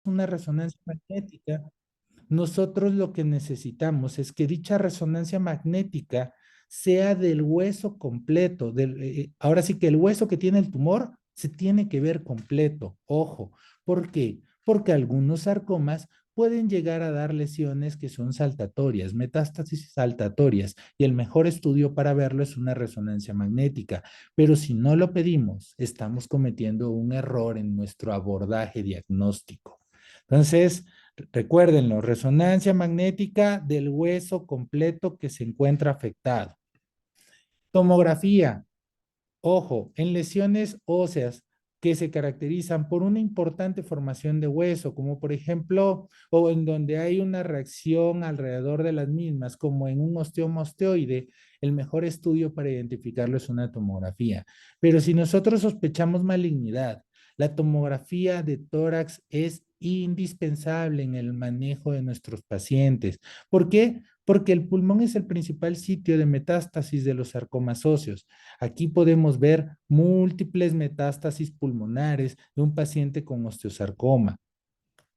una resonancia magnética, nosotros lo que necesitamos es que dicha resonancia magnética sea del hueso completo. Ahora sí que el hueso que tiene el tumor se tiene que ver completo. Ojo, ¿por qué? Porque algunos sarcomas pueden llegar a dar lesiones que son saltatorias, metástasis saltatorias, y el mejor estudio para verlo es una resonancia magnética. Pero si no lo pedimos, estamos cometiendo un error en nuestro abordaje diagnóstico. Entonces, recuérdenlo, resonancia magnética del hueso completo que se encuentra afectado. Tomografía, ojo, en lesiones óseas que se caracterizan por una importante formación de hueso, como por ejemplo, o en donde hay una reacción alrededor de las mismas, como en un osteoma osteoide, el mejor estudio para identificarlo es una tomografía. Pero si nosotros sospechamos malignidad, la tomografía de tórax es indispensable en el manejo de nuestros pacientes. ¿Por qué? Porque el pulmón es el principal sitio de metástasis de los sarcomas óseos. Aquí podemos ver múltiples metástasis pulmonares de un paciente con osteosarcoma.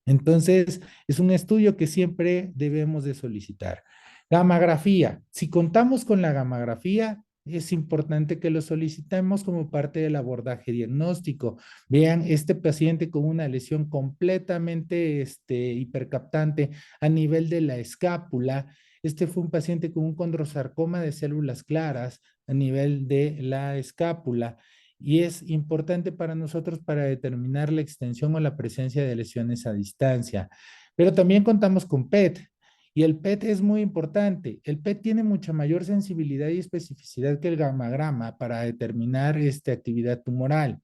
Entonces, es un estudio que siempre debemos de solicitar. Gamografía. Si contamos con la gamografía, es importante que lo solicitemos como parte del abordaje diagnóstico. Vean, este paciente con una lesión completamente hipercaptante a nivel de la escápula. Este fue un paciente con un condrosarcoma de células claras a nivel de la escápula y es importante para nosotros para determinar la extensión o la presencia de lesiones a distancia. Pero también contamos con PET y el PET es muy importante. El PET tiene mucha mayor sensibilidad y especificidad que el gamagrama para determinar esta actividad tumoral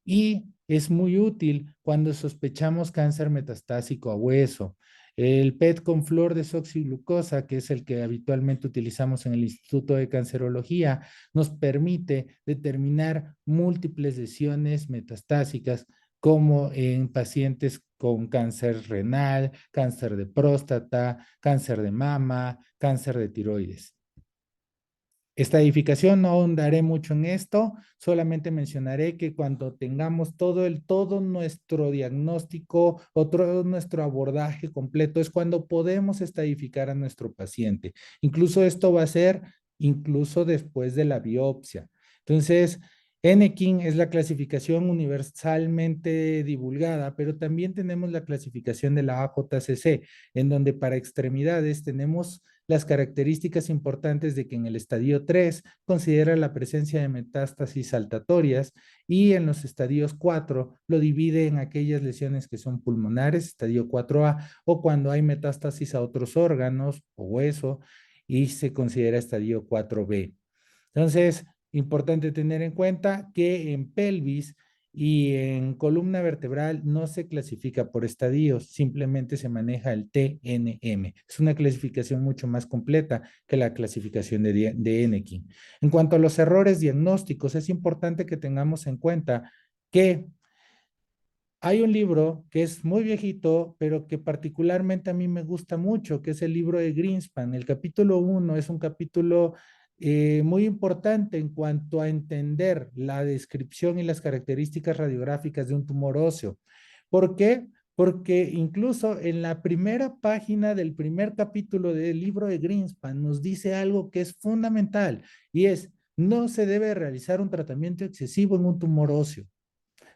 y es muy útil cuando sospechamos cáncer metastásico a hueso. El PET con flor de desoxiglucosa, que es el que habitualmente utilizamos en el Instituto de Cancerología, nos permite determinar múltiples lesiones metastásicas, como en pacientes con cáncer renal, cáncer de próstata, cáncer de mama, cáncer de tiroides. Esta edificación no ahondaré mucho en esto, solamente mencionaré que cuando tengamos todo nuestro diagnóstico o todo nuestro abordaje completo es cuando podemos estadificar a nuestro paciente. Incluso esto va a ser incluso después de la biopsia. Entonces, NKIN es la clasificación universalmente divulgada, pero también tenemos la clasificación de la AJCC, en donde para extremidades tenemos las características importantes de que en el estadio 3 considera la presencia de metástasis saltatorias y en los estadios 4 lo divide en aquellas lesiones que son pulmonares, estadio 4A, o cuando hay metástasis a otros órganos o hueso y se considera estadio 4B. Entonces, importante tener en cuenta que en pelvis y en columna vertebral no se clasifica por estadios, simplemente se maneja el TNM. Es una clasificación mucho más completa que la clasificación de Enekin. En cuanto a los errores diagnósticos, es importante que tengamos en cuenta que hay un libro que es muy viejito, pero que particularmente a mí me gusta mucho, que es el libro de Greenspan. El capítulo 1 es un capítulo muy importante en cuanto a entender la descripción y las características radiográficas de un tumor óseo. ¿Por qué? Porque incluso en la primera página del primer capítulo del libro de Greenspan nos dice algo que es fundamental y es, no se debe realizar un tratamiento excesivo en un tumor óseo.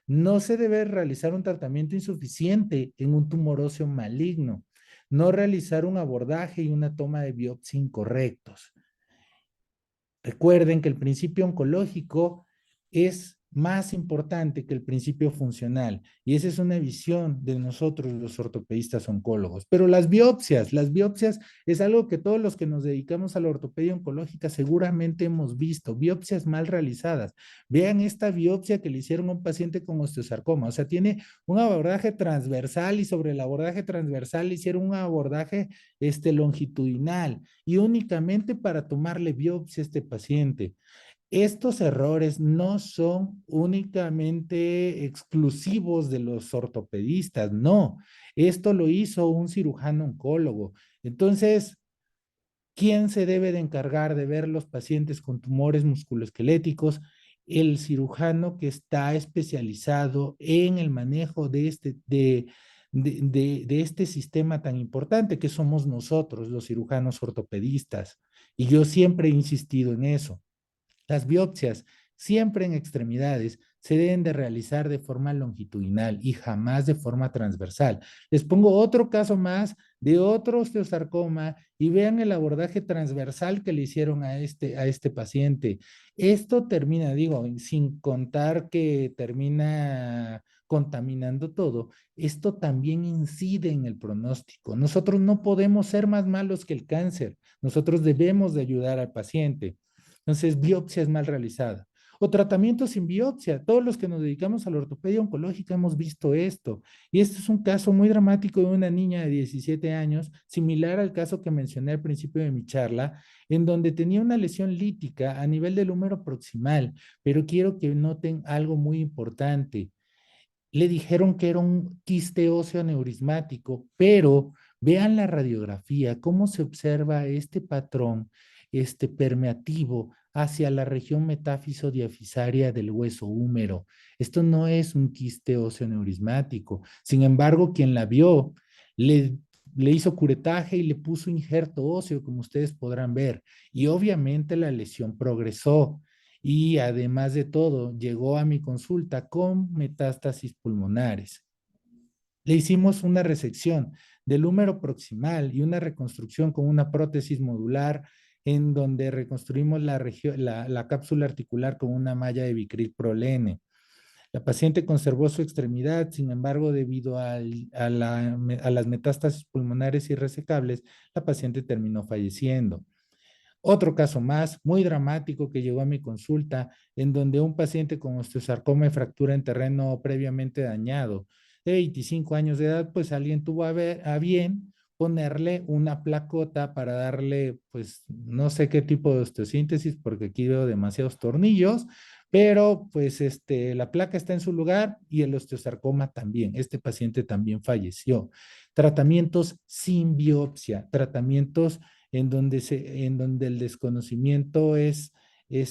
No se debe realizar un tratamiento insuficiente en un tumor óseo maligno. No realizar un abordaje y una toma de biopsia incorrectos. Recuerden que el principio oncológico es más importante que el principio funcional y esa es una visión de nosotros los ortopedistas oncólogos. Pero las biopsias es algo que todos los que nos dedicamos a la ortopedia oncológica seguramente hemos visto, biopsias mal realizadas. Vean esta biopsia que le hicieron a un paciente con osteosarcoma, o sea, tiene un abordaje transversal y sobre el abordaje transversal le hicieron un abordaje longitudinal y únicamente para tomarle biopsia a este paciente. Estos errores no son únicamente exclusivos de los ortopedistas, no. Esto lo hizo un cirujano oncólogo. Entonces, ¿quién se debe de encargar de ver los pacientes con tumores musculoesqueléticos? El cirujano que está especializado en el manejo de este sistema tan importante que somos nosotros, los cirujanos ortopedistas. Y yo siempre he insistido en eso. Las biopsias, siempre en extremidades, se deben de realizar de forma longitudinal y jamás de forma transversal. Les pongo otro caso más de otro osteosarcoma y vean el abordaje transversal que le hicieron a este paciente. Esto termina, digo, sin contar que termina contaminando todo, esto también incide en el pronóstico. Nosotros no podemos ser más malos que el cáncer. Nosotros debemos de ayudar al paciente. Entonces, biopsia es mal realizada. O tratamiento sin biopsia. Todos los que nos dedicamos a la ortopedia oncológica hemos visto esto. Y este es un caso muy dramático de una niña de 17 años, similar al caso que mencioné al principio de mi charla, en donde tenía una lesión lítica a nivel del húmero proximal. Pero quiero que noten algo muy importante. Le dijeron que era un quiste óseo aneurismático, pero vean la radiografía, cómo se observa este patrón, este permeativo hacia la región metáfiso diafisaria del hueso húmero. Esto no es un quiste óseo aneurismático. Sin embargo, quien la vio le, le hizo curetaje y le puso injerto óseo, como ustedes podrán ver, y obviamente la lesión progresó y además de todo, llegó a mi consulta con metástasis pulmonares. Le hicimos una resección del húmero proximal y una reconstrucción con una prótesis modular en donde reconstruimos la cápsula articular con una malla de Vicryl prolene. La paciente conservó su extremidad, sin embargo, debido a las metástasis pulmonares irresecables, la paciente terminó falleciendo. Otro caso más, muy dramático, que llegó a mi consulta, en donde un paciente con osteosarcoma y fractura en terreno previamente dañado, de 25 años de edad, pues alguien tuvo a bien ponerle una placota para darle, pues no sé qué tipo de osteosíntesis, porque aquí veo demasiados tornillos, pero pues la placa está en su lugar y el osteosarcoma también. Este paciente también falleció. Tratamientos sin biopsia, tratamientos en donde el desconocimiento es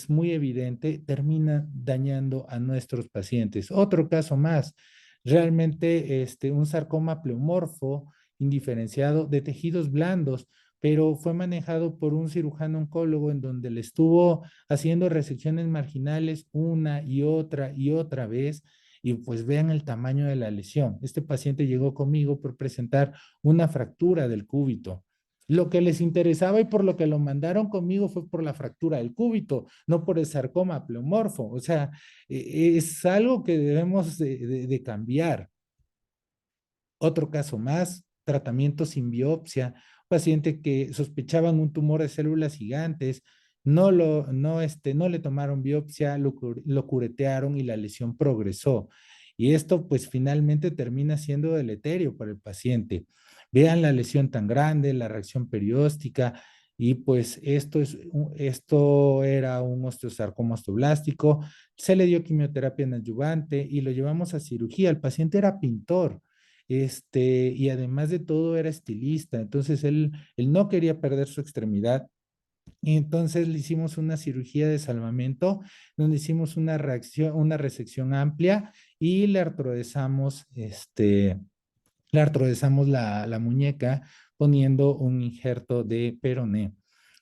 muy evidente, termina dañando a nuestros pacientes. Otro caso más, realmente un sarcoma pleomorfo indiferenciado de tejidos blandos, pero fue manejado por un cirujano oncólogo en donde le estuvo haciendo resecciones marginales una y otra vez. Y pues vean el tamaño de la lesión. Este paciente llegó conmigo por presentar una fractura del cúbito. Lo que les interesaba y por lo que lo mandaron conmigo fue por la fractura del cúbito, no por el sarcoma pleomorfo. O sea, es algo que debemos de cambiar. Otro caso más, tratamiento sin biopsia, paciente que sospechaban un tumor de células gigantes, no le tomaron biopsia, lo curetearon y la lesión progresó. Y esto pues finalmente termina siendo deleterio para el paciente. Vean la lesión tan grande, la reacción perióstica, y pues esto era un osteosarcoma osteoblástico, se le dio quimioterapia en adyuvante y lo llevamos a cirugía. El paciente era pintor, y además de todo era estilista, entonces él no quería perder su extremidad. Y entonces le hicimos una cirugía de salvamento, donde hicimos una resección amplia y le artrodezamos la muñeca poniendo un injerto de peroné.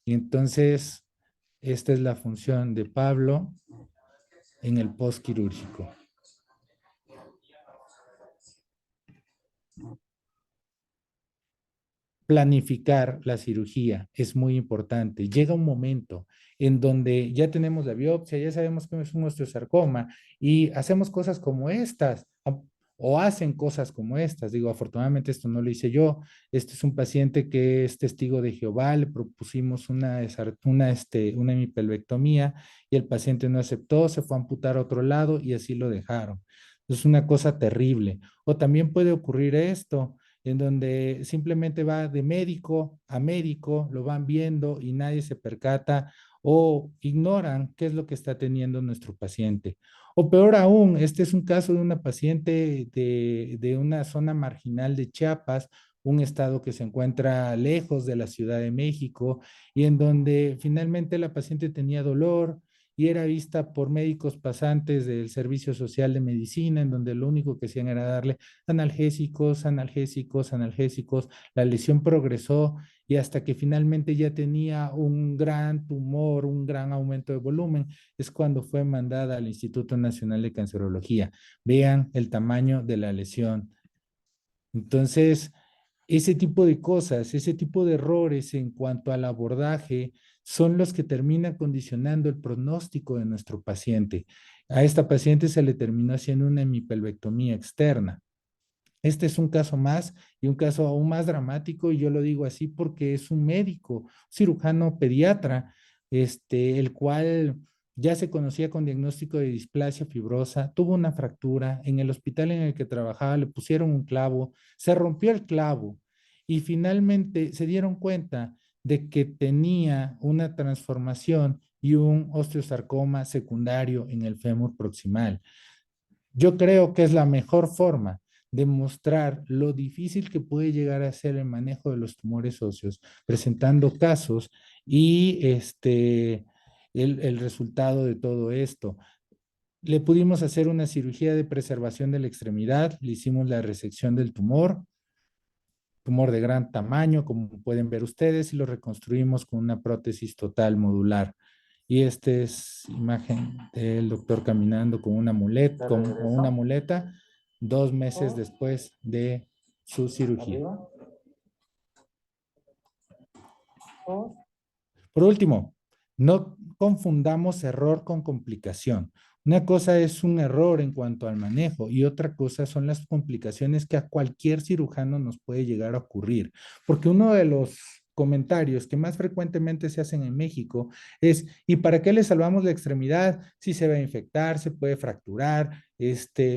Y entonces, esta es la función de Pablo en el postquirúrgico. Planificar la cirugía es muy importante. Llega un momento en donde ya tenemos la biopsia, ya sabemos que es un osteosarcoma y hacemos cosas como estas o hacen cosas como estas. Digo, afortunadamente esto no lo hice yo. Este es un paciente que es testigo de Jehová. Le propusimos una hemipelvectomía y el paciente no aceptó, se fue a amputar a otro lado y así lo dejaron. Es una cosa terrible. O también puede ocurrir esto en donde simplemente va de médico a médico, lo van viendo y nadie se percata o ignoran qué es lo que está teniendo nuestro paciente. O peor aún, este es un caso de una paciente de una zona marginal de Chiapas, un estado que se encuentra lejos de la Ciudad de México y en donde finalmente la paciente tenía dolor y era vista por médicos pasantes del Servicio Social de Medicina, en donde lo único que hacían era darle analgésicos, analgésicos, analgésicos. La lesión progresó y hasta que finalmente ya tenía un gran tumor, un gran aumento de volumen, es cuando fue mandada al Instituto Nacional de Cancerología. Vean el tamaño de la lesión. Entonces, ese tipo de cosas, ese tipo de errores en cuanto al abordaje son los que terminan condicionando el pronóstico de nuestro paciente. A esta paciente se le terminó haciendo una hemipelvectomía externa. Este es un caso más y un caso aún más dramático, y yo lo digo así porque es un médico, cirujano pediatra, el cual ya se conocía con diagnóstico de displasia fibrosa, tuvo una fractura, en el hospital en el que trabajaba le pusieron un clavo, se rompió el clavo y finalmente se dieron cuenta de que tenía una transformación y un osteosarcoma secundario en el fémur proximal. Yo creo que es la mejor forma de mostrar lo difícil que puede llegar a ser el manejo de los tumores óseos, presentando casos y el resultado de todo esto. Le pudimos hacer una cirugía de preservación de la extremidad, le hicimos la resección del tumor de gran tamaño, como pueden ver ustedes, y lo reconstruimos con una prótesis total modular. Y esta es imagen del doctor caminando con una muleta, con una muleta 2 meses después de su cirugía. Por último, no confundamos error con complicación. Una cosa es un error en cuanto al manejo y otra cosa son las complicaciones que a cualquier cirujano nos puede llegar a ocurrir. Porque uno de los comentarios que más frecuentemente se hacen en México es: ¿y para qué le salvamos la extremidad? Si se va a infectar, se puede fracturar,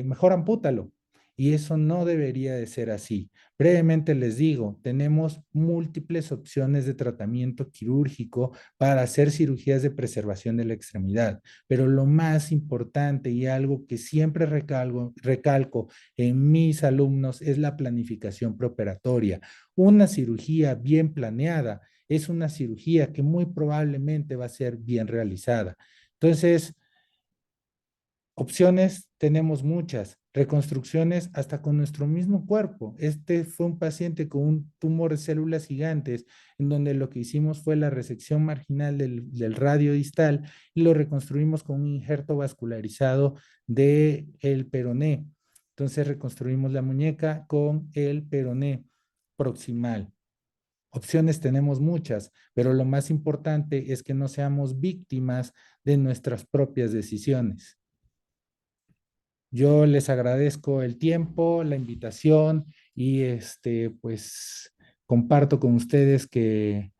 mejor ampútalo. Y eso no debería de ser así. Brevemente les digo, tenemos múltiples opciones de tratamiento quirúrgico para hacer cirugías de preservación de la extremidad, pero lo más importante y algo que siempre recalco en mis alumnos es la planificación preoperatoria. Una cirugía bien planeada es una cirugía que muy probablemente va a ser bien realizada. Entonces, opciones tenemos muchas, reconstrucciones hasta con nuestro mismo cuerpo. Este fue un paciente con un tumor de células gigantes, en donde lo que hicimos fue la resección marginal del radio distal y lo reconstruimos con un injerto vascularizado del peroné. Entonces reconstruimos la muñeca con el peroné proximal. Opciones tenemos muchas, pero lo más importante es que no seamos víctimas de nuestras propias decisiones. Yo les agradezco el tiempo, la invitación y pues comparto con ustedes que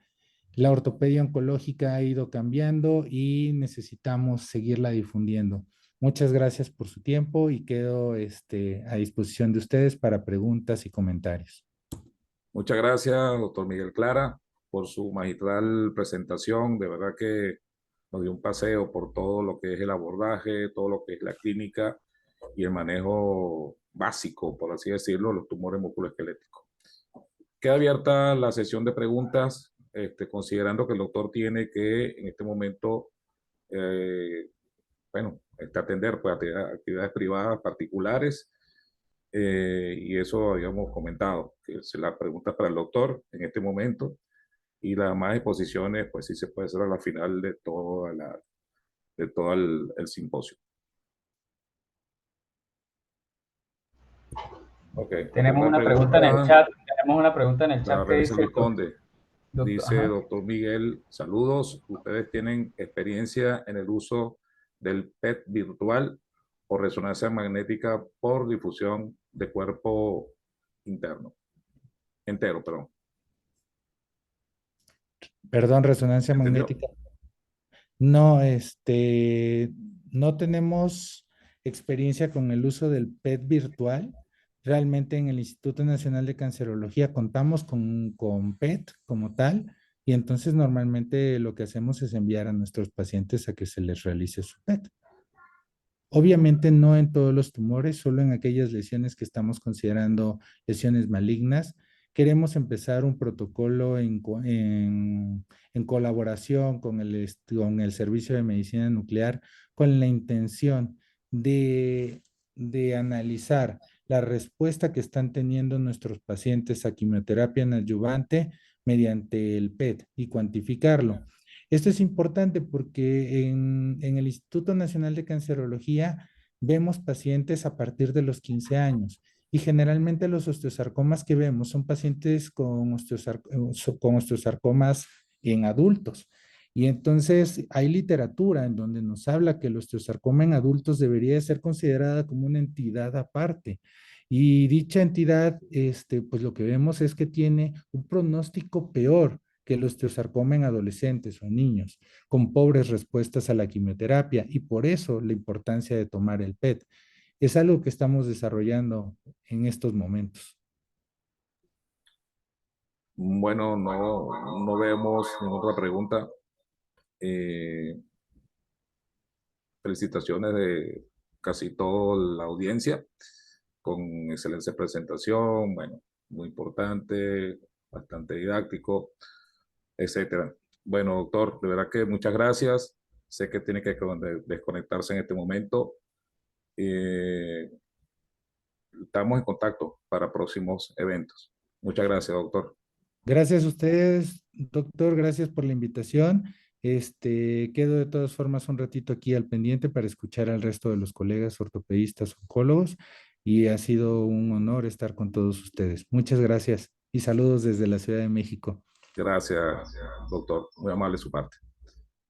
la ortopedia oncológica ha ido cambiando y necesitamos seguirla difundiendo. Muchas gracias por su tiempo y quedo a disposición de ustedes para preguntas y comentarios. Muchas gracias, doctor Miguel Clara, por su magistral presentación. De verdad que nos dio un paseo por todo lo que es el abordaje, todo lo que es la clínica y el manejo básico, por así decirlo, los tumores musculoesqueléticos. Queda abierta la sesión de preguntas, considerando que el doctor tiene que en este momento, bueno, atender pues, actividades privadas particulares, y eso habíamos comentado, que es la pregunta para el doctor en este momento, y las más exposiciones, pues sí se puede hacer a la final de todo el simposio. Ok, Tenemos una pregunta en el chat que Revisa dice, Vizconde. Dice, ajá. doctor Miguel, saludos. ¿Ustedes tienen experiencia en el uso del PET virtual o resonancia magnética por difusión de cuerpo entero, perdón? Perdón, resonancia ¿Entendió? magnética. No, no tenemos experiencia con el uso del PET virtual. Realmente en el Instituto Nacional de Cancerología contamos con PET como tal, y entonces normalmente lo que hacemos es enviar a nuestros pacientes a que se les realice su PET. Obviamente no en todos los tumores, solo en aquellas lesiones que estamos considerando lesiones malignas, queremos empezar un protocolo en colaboración con el Servicio de Medicina Nuclear con la intención de analizar la respuesta que están teniendo nuestros pacientes a quimioterapia en adyuvante mediante el PET y cuantificarlo. Esto es importante porque en el Instituto Nacional de Cancerología vemos pacientes a partir de los 15 años y generalmente los osteosarcomas que vemos son pacientes con osteosarcomas en adultos. Y entonces hay literatura en donde nos habla que el osteosarcoma en adultos debería ser considerada como una entidad aparte. Y dicha entidad, pues lo que vemos es que tiene un pronóstico peor que el osteosarcoma en adolescentes o niños, con pobres respuestas a la quimioterapia, y por eso la importancia de tomar el PET. Es algo que estamos desarrollando en estos momentos. Bueno, no vemos ninguna otra pregunta. Felicitaciones de casi toda la audiencia, con excelente presentación, bueno, muy importante, bastante didáctico, etcétera. Bueno, doctor, de verdad que muchas gracias. Sé que tiene que desconectarse en este momento. Estamos en contacto para próximos eventos. Muchas gracias, doctor. Gracias a ustedes, doctor, gracias por la invitación. Quedo de todas formas un ratito aquí al pendiente para escuchar al resto de los colegas ortopedistas, oncólogos, y ha sido un honor estar con todos ustedes. Muchas gracias y saludos desde la Ciudad de México. Gracias, doctor. Muy amable de su parte.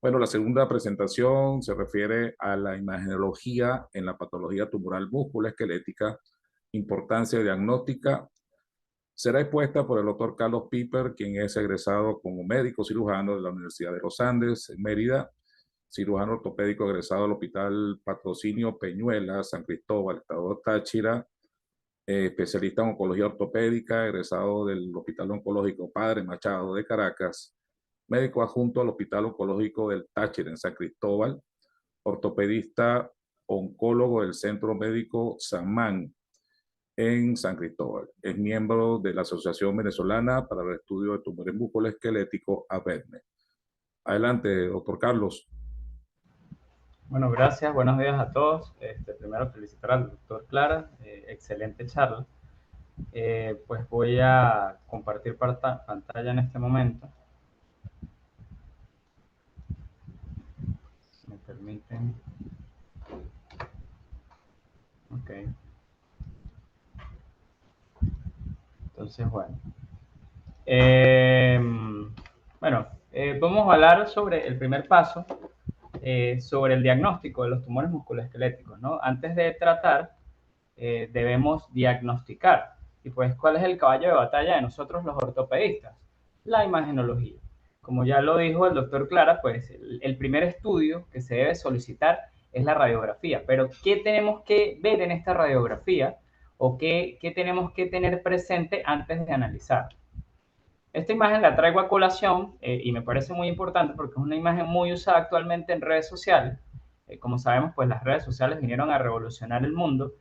Bueno, la segunda presentación se refiere a la imagenología en la patología tumoral musculoesquelética, importancia diagnóstica. Será expuesta por el doctor Carlos Piper, quien es egresado como médico cirujano de la Universidad de los Andes, en Mérida, cirujano ortopédico egresado del Hospital Patrocinio Peñuela, San Cristóbal, Estado Táchira, especialista en oncología ortopédica, egresado del Hospital Oncológico Padre Machado de Caracas, médico adjunto al Hospital Oncológico del Táchira en San Cristóbal, ortopedista oncólogo del Centro Médico Samán en San Cristóbal. Es miembro de la Asociación Venezolana para el Estudio de Tumores Musculoesqueléticos, ABETME. Adelante, doctor Carlos. Bueno, gracias. Buenos días a todos. Primero felicitar al doctor Clara. Excelente charla. Pues voy a compartir pantalla en este momento. Si me permiten. Ok. Entonces, bueno. Vamos a hablar sobre el primer paso, sobre el diagnóstico de los tumores musculoesqueléticos, ¿no? Antes de tratar, debemos diagnosticar. Y pues, ¿cuál es el caballo de batalla de nosotros los ortopedistas? La imagenología. Como ya lo dijo el doctor Clara, pues el primer estudio que se debe solicitar es la radiografía. Pero, ¿qué tenemos que ver en esta radiografía? ¿O qué tenemos que tener presente antes de analizar? Esta imagen la traigo a colación y me parece muy importante porque es una imagen muy usada actualmente en redes sociales. Como sabemos, pues las redes sociales vinieron a revolucionar el mundo,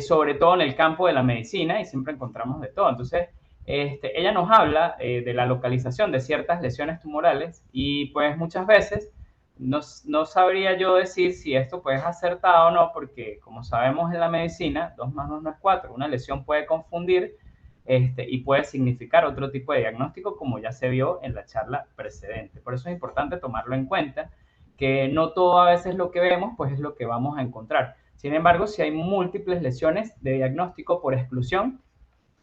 sobre todo en el campo de la medicina, y siempre encontramos de todo. Entonces, ella nos habla de la localización de ciertas lesiones tumorales y pues muchas veces no sabría yo decir si esto pues es acertado o no, porque como sabemos en la medicina, 2 más 2 no es 4. Una lesión puede confundir y puede significar otro tipo de diagnóstico, como ya se vio en la charla precedente. Por eso es importante tomarlo en cuenta, que no todo a veces lo que vemos pues es lo que vamos a encontrar. Sin embargo, si hay múltiples lesiones de diagnóstico por exclusión,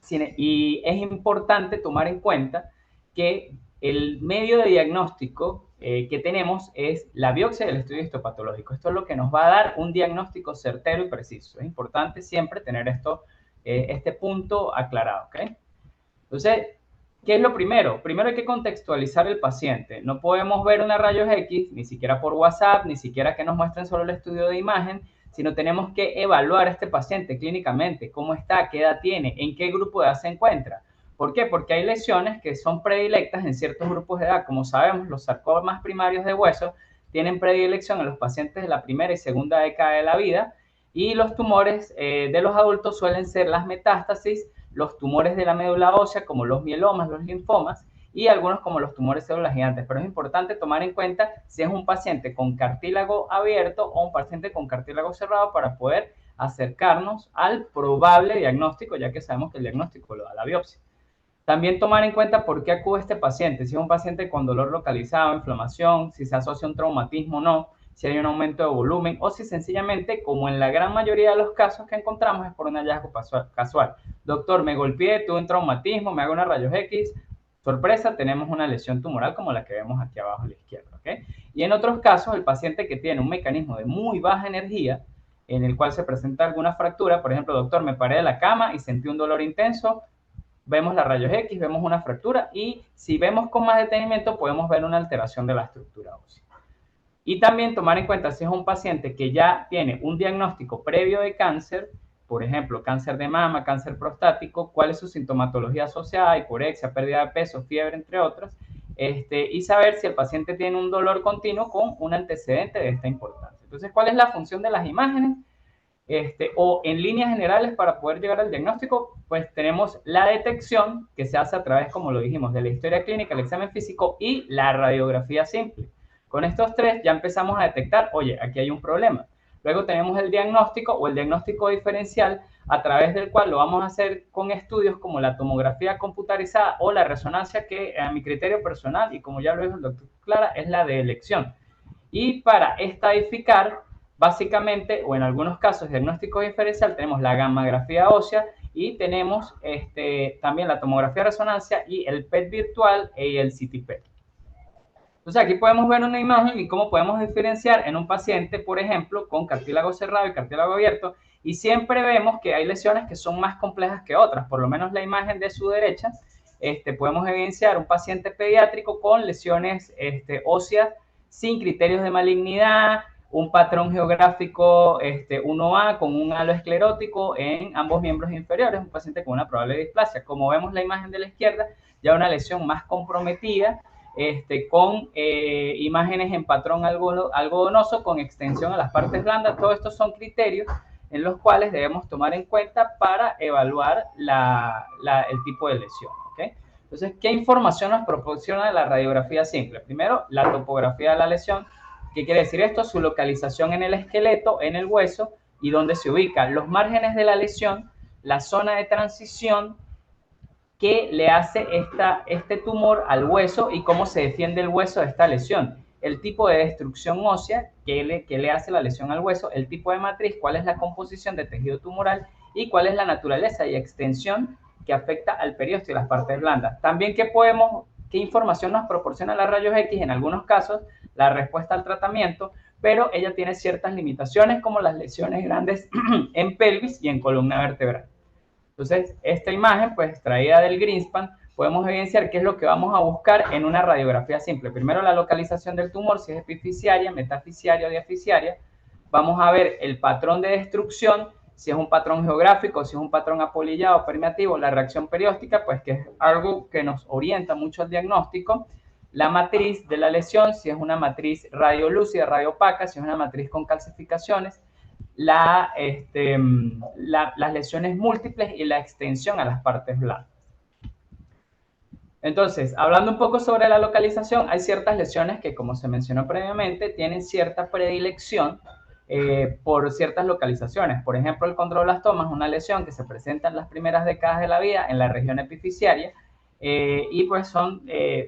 y es importante tomar en cuenta que el medio de diagnóstico que tenemos es la biopsia del estudio histopatológico. Esto es lo que nos va a dar un diagnóstico certero y preciso. Es importante siempre tener este punto aclarado, ¿ok? Entonces, ¿qué es lo primero? Primero hay que contextualizar el paciente. No podemos ver una rayos X, ni siquiera por WhatsApp, ni siquiera que nos muestren solo el estudio de imagen, sino tenemos que evaluar a este paciente clínicamente, cómo está, qué edad tiene, en qué grupo de edad se encuentra. ¿Por qué? Porque hay lesiones que son predilectas en ciertos grupos de edad. Como sabemos, los sarcomas primarios de hueso tienen predilección en los pacientes de la primera y segunda década de la vida, y los tumores de los adultos suelen ser las metástasis, los tumores de la médula ósea, como los mielomas, los linfomas, y algunos como los tumores células gigantes. Pero es importante tomar en cuenta si es un paciente con cartílago abierto o un paciente con cartílago cerrado para poder acercarnos al probable diagnóstico, ya que sabemos que el diagnóstico lo da la biopsia. También tomar en cuenta por qué acude este paciente, si es un paciente con dolor localizado, inflamación, si se asocia a un traumatismo o no, si hay un aumento de volumen o si sencillamente, como en la gran mayoría de los casos que encontramos, es por un hallazgo casual. Doctor, me golpeé, tuve un traumatismo, me hago una rayos X, sorpresa, tenemos una lesión tumoral como la que vemos aquí abajo a la izquierda, ¿ok? Y en otros casos, el paciente que tiene un mecanismo de muy baja energía, en el cual se presenta alguna fractura, por ejemplo, doctor, me paré de la cama y sentí un dolor intenso, vemos la rayos X, vemos una fractura y si vemos con más detenimiento podemos ver una alteración de la estructura ósea. Y también tomar en cuenta si es un paciente que ya tiene un diagnóstico previo de cáncer, por ejemplo, cáncer de mama, cáncer prostático, cuál es su sintomatología asociada, hiporexia, pérdida de peso, fiebre, entre otras, y saber si el paciente tiene un dolor continuo con un antecedente de esta importancia. Entonces, ¿cuál es la función de las imágenes? O en líneas generales para poder llegar al diagnóstico, pues tenemos la detección que se hace a través, como lo dijimos, de la historia clínica, el examen físico y la radiografía simple. Con estos tres ya empezamos a detectar, oye, aquí hay un problema. Luego tenemos el diagnóstico o el diagnóstico diferencial, a través del cual lo vamos a hacer con estudios como la tomografía computarizada o la resonancia, que a mi criterio personal, y como ya lo dijo el doctor Clara, es la de elección. Y para estadificar, básicamente, o en algunos casos, diagnóstico diferencial, tenemos la gammagrafía ósea y tenemos también la tomografía de resonancia y el PET virtual y el CT-PET. Entonces aquí podemos ver una imagen y cómo podemos diferenciar en un paciente, por ejemplo, con cartílago cerrado y cartílago abierto, y siempre vemos que hay lesiones que son más complejas que otras. Por lo menos la imagen de su derecha, podemos evidenciar un paciente pediátrico con lesiones óseas sin criterios de malignidad, un patrón geográfico 1A con un halo esclerótico en ambos miembros inferiores, un paciente con una probable displasia. Como vemos la imagen de la izquierda, ya una lesión más comprometida, con imágenes en patrón algodonoso con extensión a las partes blandas. Todos estos son criterios en los cuales debemos tomar en cuenta para evaluar el tipo de lesión, ¿okay? Entonces, ¿qué información nos proporciona la radiografía simple? Primero, la topografía de la lesión. ¿Qué quiere decir esto? Su localización en el esqueleto, en el hueso y dónde se ubica, los márgenes de la lesión, la zona de transición que le hace este tumor al hueso y cómo se defiende el hueso de esta lesión, el tipo de destrucción ósea que le hace la lesión al hueso, el tipo de matriz, cuál es la composición de tejido tumoral y cuál es la naturaleza y extensión que afecta al periósteo y las partes blandas. También qué información nos proporciona la rayos X, en algunos casos la respuesta al tratamiento, pero ella tiene ciertas limitaciones como las lesiones grandes en pelvis y en columna vertebral. Entonces, esta imagen, pues, extraída del Greenspan, podemos evidenciar qué es lo que vamos a buscar en una radiografía simple. Primero, la localización del tumor, si es epifisiaria, metafisiaria o diafisiaria. Vamos a ver el patrón de destrucción, si es un patrón geográfico, si es un patrón apolillado, permeativo, la reacción perióstica, pues que es algo que nos orienta mucho al diagnóstico. La matriz de la lesión, si es una matriz radiolúcida, radiopaca, si es una matriz con calcificaciones, las lesiones múltiples y la extensión a las partes blandas. Entonces, hablando un poco sobre la localización, hay ciertas lesiones que, como se mencionó previamente, tienen cierta predilección por ciertas localizaciones. Por ejemplo, el condroblastoma es una lesión que se presenta en las primeras décadas de la vida en la región epifisiaria y pues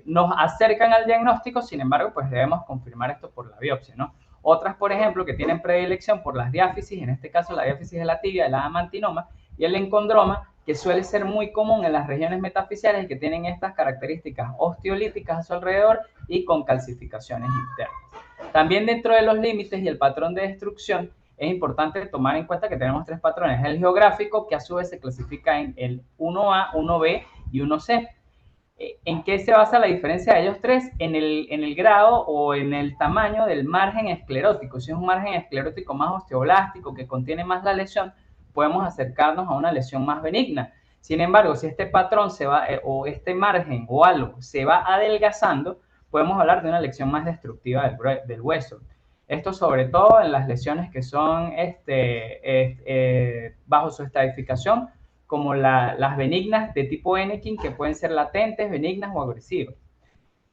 nos acercan al diagnóstico. Sin embargo, pues debemos confirmar esto por la biopsia, ¿no? Otras, por ejemplo, que tienen predilección por las diáfisis, en este caso la diáfisis de la tibia, el amantinoma y el encondroma, que suele ser muy común en las regiones metafisiales y que tienen estas características osteolíticas a su alrededor y con calcificaciones internas. También dentro de los límites y el patrón de destrucción, es importante tomar en cuenta que tenemos tres patrones. El geográfico, que a su vez se clasifica en el 1A, 1B y 1C. ¿En qué se basa la diferencia de ellos tres? En el grado o en el tamaño del margen esclerótico. Si es un margen esclerótico más osteoblástico, que contiene más la lesión, podemos acercarnos a una lesión más benigna. Sin embargo, si este patrón se va, o este margen o algo se va adelgazando, podemos hablar de una lesión más destructiva del hueso. Esto sobre todo en las lesiones que son bajo su estadificación como las benignas de tipo Anakin, que pueden ser latentes, benignas o agresivas.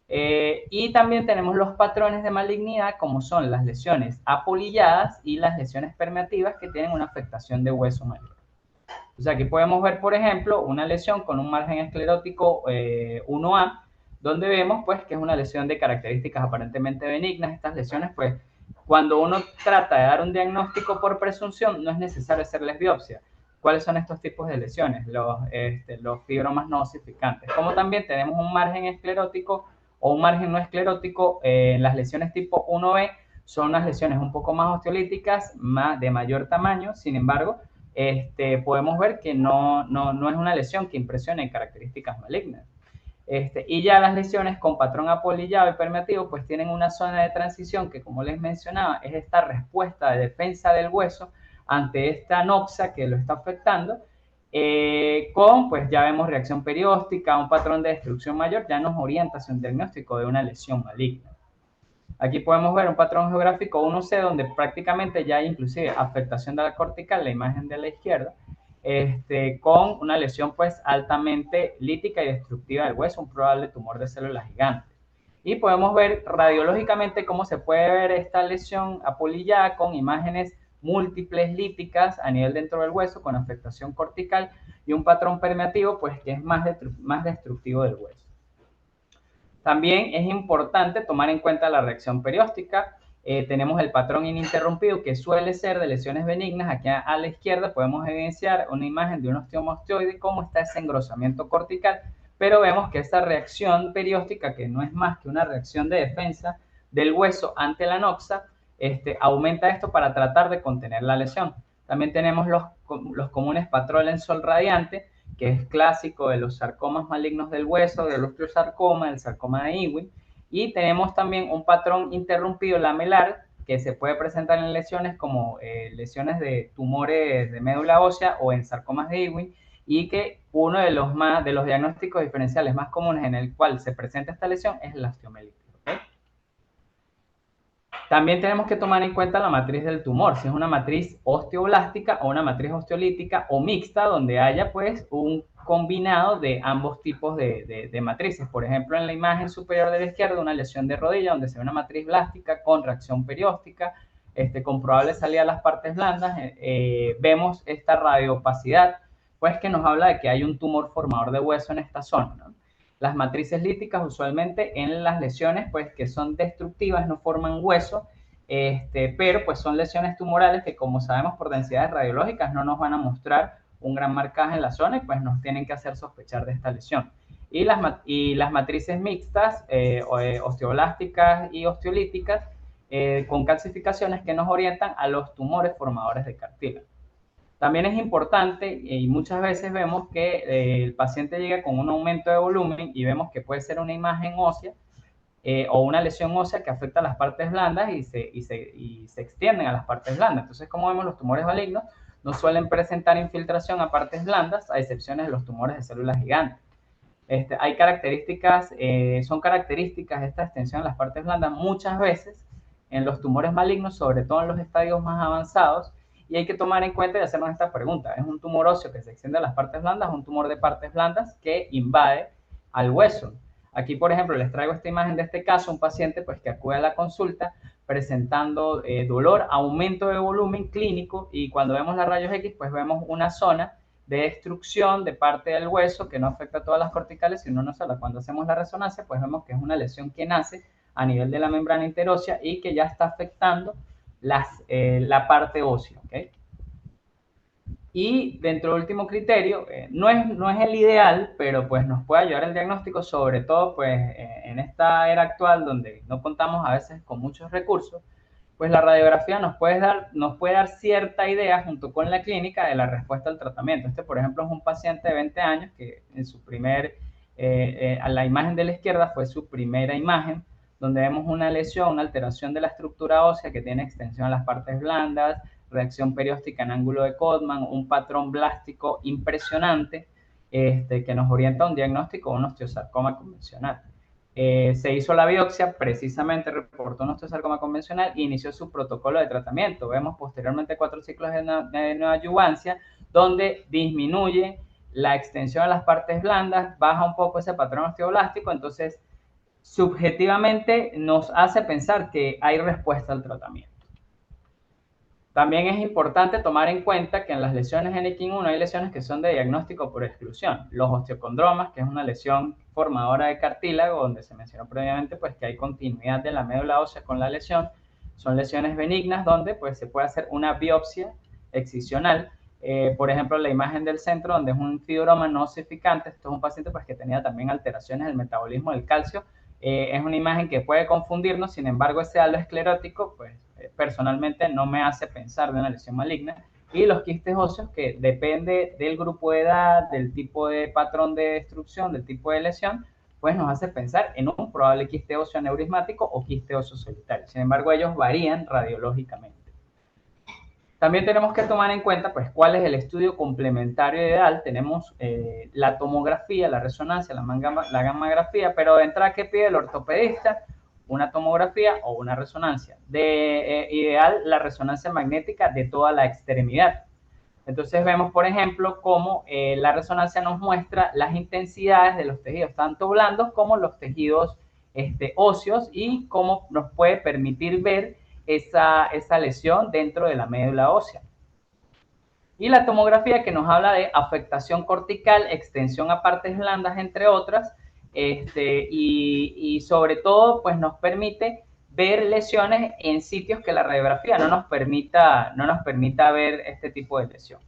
Y también tenemos los patrones de malignidad, como son las lesiones apolilladas y las lesiones permeativas, que tienen una afectación de hueso mayor. O sea, aquí podemos ver, por ejemplo, una lesión con un margen esclerótico 1A, donde vemos pues que es una lesión de características aparentemente benignas. Estas lesiones, pues, cuando uno trata de dar un diagnóstico por presunción, no es necesario hacerles biopsia. ¿Cuáles son estos tipos de lesiones? Los fibromas no osificantes. Como también tenemos un margen esclerótico o un margen no esclerótico, las lesiones tipo 1B son unas lesiones un poco más osteolíticas, de mayor tamaño. Sin embargo, podemos ver que no es una lesión que impresione en características malignas. Y ya las lesiones con patrón apolillado y permeativo pues tienen una zona de transición que, como les mencionaba, es esta respuesta de defensa del hueso ante esta noxa que lo está afectando, pues ya vemos reacción perióstica, un patrón de destrucción mayor, ya nos orienta hacia un diagnóstico de una lesión maligna. Aquí podemos ver un patrón geográfico 1C, donde prácticamente ya hay inclusive afectación de la cortical, la imagen de la izquierda, con una lesión pues altamente lítica y destructiva del hueso, un probable tumor de células gigantes. Y podemos ver radiológicamente cómo se puede ver esta lesión apolillada con imágenes múltiples líticas a nivel dentro del hueso, con afectación cortical y un patrón permeativo pues que es más destructivo del hueso. También es importante tomar en cuenta la reacción perióstica. Tenemos el patrón ininterrumpido, que suele ser de lesiones benignas. Aquí a la izquierda podemos evidenciar una imagen de un osteoma osteoide, cómo está ese engrosamiento cortical, pero vemos que esta reacción perióstica, que no es más que una reacción de defensa del hueso ante la noxa, aumenta esto para tratar de contener la lesión. También tenemos los comunes patrones sol radiante, que es clásico de los sarcomas malignos del hueso, del osteosarcoma, del sarcoma de Ewing. Y tenemos también un patrón interrumpido lamelar que se puede presentar en lesiones como lesiones de tumores de médula ósea o en sarcomas de Ewing, y que uno de los diagnósticos diferenciales más comunes en el cual se presenta esta lesión es la osteomielitis. ¿Okay? También tenemos que tomar en cuenta la matriz del tumor, si es una matriz osteoblástica o una matriz osteolítica o mixta, donde haya pues un combinado de ambos tipos de matrices. Por ejemplo, en la imagen superior de la izquierda, una lesión de rodilla donde se ve una matriz blástica con reacción perióstica, con probable salida a las partes blandas. Vemos esta radioopacidad, pues que nos habla de que hay un tumor formador de hueso en esta zona, ¿no? Las matrices líticas usualmente en las lesiones pues que son destructivas no forman hueso, pero pues son lesiones tumorales que, como sabemos por densidades radiológicas, no nos van a mostrar un gran marcaje en la zona y pues nos tienen que hacer sospechar de esta lesión. Y las matrices mixtas, osteoblásticas y osteolíticas, con calcificaciones que nos orientan a los tumores formadores de cartílago. También es importante, y muchas veces vemos que el paciente llega con un aumento de volumen y vemos que puede ser una imagen ósea o una lesión ósea que afecta a las partes blandas y se extienden a las partes blandas. Entonces, como vemos, los tumores malignos no suelen presentar infiltración a partes blandas, a excepciones de los tumores de células gigantes. Hay características, son características de esta extensión en las partes blandas muchas veces en los tumores malignos, sobre todo en los estadios más avanzados. Y hay que tomar en cuenta y hacernos esta pregunta: ¿es un tumor óseo que se extiende a las partes blandas o un tumor de partes blandas que invade al hueso? Aquí, por ejemplo, les traigo esta imagen de este caso, un paciente pues que acude a la consulta presentando dolor, aumento de volumen clínico, y cuando vemos las rayos X pues vemos una zona de destrucción de parte del hueso que no afecta a todas las corticales, sino una sola. Cuando hacemos la resonancia pues vemos que es una lesión que nace a nivel de la membrana interósea y que ya está afectando la parte ósea, ¿okay? Y dentro del último criterio, no es el ideal, pero pues nos puede ayudar el diagnóstico, sobre todo pues en esta era actual donde no contamos a veces con muchos recursos, pues la radiografía nos puede dar cierta idea junto con la clínica de la respuesta al tratamiento. Por ejemplo, es un paciente de 20 años que en su a la imagen de la izquierda fue su primera imagen, donde vemos una lesión, una alteración de la estructura ósea que tiene extensión a las partes blandas, reacción perióstica en ángulo de Codman, un patrón blástico impresionante, que nos orienta a un diagnóstico de un osteosarcoma convencional. Se hizo la biopsia, precisamente reportó un osteosarcoma convencional e inició su protocolo de tratamiento. Vemos posteriormente 4 ciclos de neoadyuvancia, donde disminuye la extensión a las partes blandas baja un poco ese patrón osteoblástico, entonces subjetivamente nos hace pensar que hay respuesta al tratamiento. También es importante tomar en cuenta que en las lesiones NX1 hay lesiones que son de diagnóstico por exclusión. Los osteocondromas, que es una lesión formadora de cartílago, donde se mencionó previamente pues, que hay continuidad de la médula ósea con la lesión, son lesiones benignas donde pues, se puede hacer una biopsia excisional. Por ejemplo, la imagen del centro, donde es un fibroma no osificante. Esto es un paciente pues, que tenía también alteraciones del metabolismo del calcio. Es una imagen que puede confundirnos, sin embargo, ese halo esclerótico, pues personalmente no me hace pensar de una lesión maligna. Y los quistes óseos, que depende del grupo de edad, del tipo de patrón de destrucción, del tipo de lesión, pues nos hace pensar en un probable quiste óseo aneurismático o quiste óseo solitario. Sin embargo, ellos varían radiológicamente. También tenemos que tomar en cuenta pues, cuál es el estudio complementario ideal. Tenemos la tomografía, la resonancia, la gammagrafía, pero de entrada, ¿qué pide el ortopedista? Una tomografía o una resonancia. Ideal, la resonancia magnética de toda la extremidad. Entonces vemos, por ejemplo, cómo la resonancia nos muestra las intensidades de los tejidos, tanto blandos como los tejidos óseos, y cómo nos puede permitir ver esa lesión dentro de la médula ósea. Y la tomografía, que nos habla de afectación cortical, extensión a partes blandas, entre otras, y sobre todo pues nos permite ver lesiones en sitios que la radiografía no nos permita ver este tipo de lesión.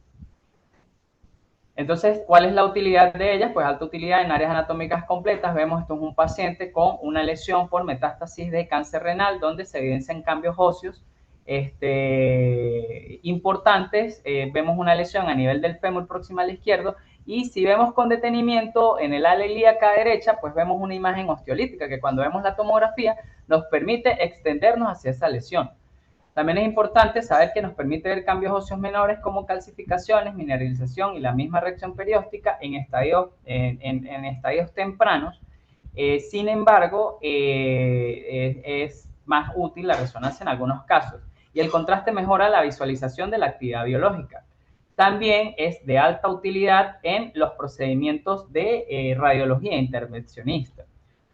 Entonces, ¿cuál es la utilidad de ellas? Pues alta utilidad en áreas anatómicas completas. Vemos, esto es un paciente con una lesión por metástasis de cáncer renal, donde se evidencian cambios óseos importantes. Vemos una lesión a nivel del fémur proximal izquierdo, y si vemos con detenimiento en el ala ilíaca derecha, pues vemos una imagen osteolítica que cuando vemos la tomografía nos permite extendernos hacia esa lesión. También es importante saber que nos permite ver cambios óseos menores como calcificaciones, mineralización y la misma reacción perióstica en estadios tempranos. Sin embargo, es más útil la resonancia en algunos casos. Y el contraste mejora la visualización de la actividad biológica. También es de alta utilidad en los procedimientos de radiología intervencionista.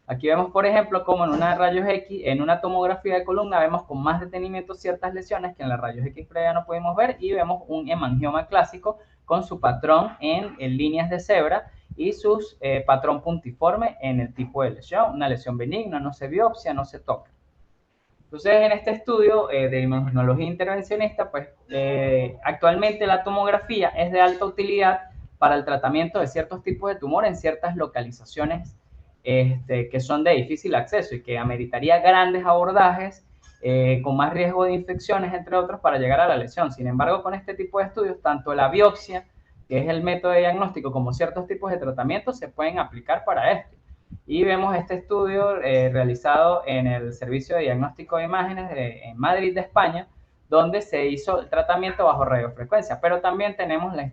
Aquí vemos, por ejemplo, como en una rayos X, en una tomografía de columna, vemos con más detenimiento ciertas lesiones que en la rayos X previa no pudimos ver, y vemos un hemangioma clásico con su patrón en líneas de cebra y su patrón puntiforme en el tipo de lesión. Una lesión benigna, no se biopsia, no se toca. Entonces, en este estudio de inmunología intervencionista, pues actualmente la tomografía es de alta utilidad para el tratamiento de ciertos tipos de tumor en ciertas localizaciones que son de difícil acceso y que ameritaría grandes abordajes con más riesgo de infecciones, entre otros, para llegar a la lesión. Sin embargo, con este tipo de estudios, tanto la biopsia, que es el método de diagnóstico, como ciertos tipos de tratamientos se pueden aplicar para esto. Y vemos este estudio realizado en el Servicio de Diagnóstico de Imágenes en Madrid, de España, donde se hizo el tratamiento bajo radiofrecuencia, pero también tenemos la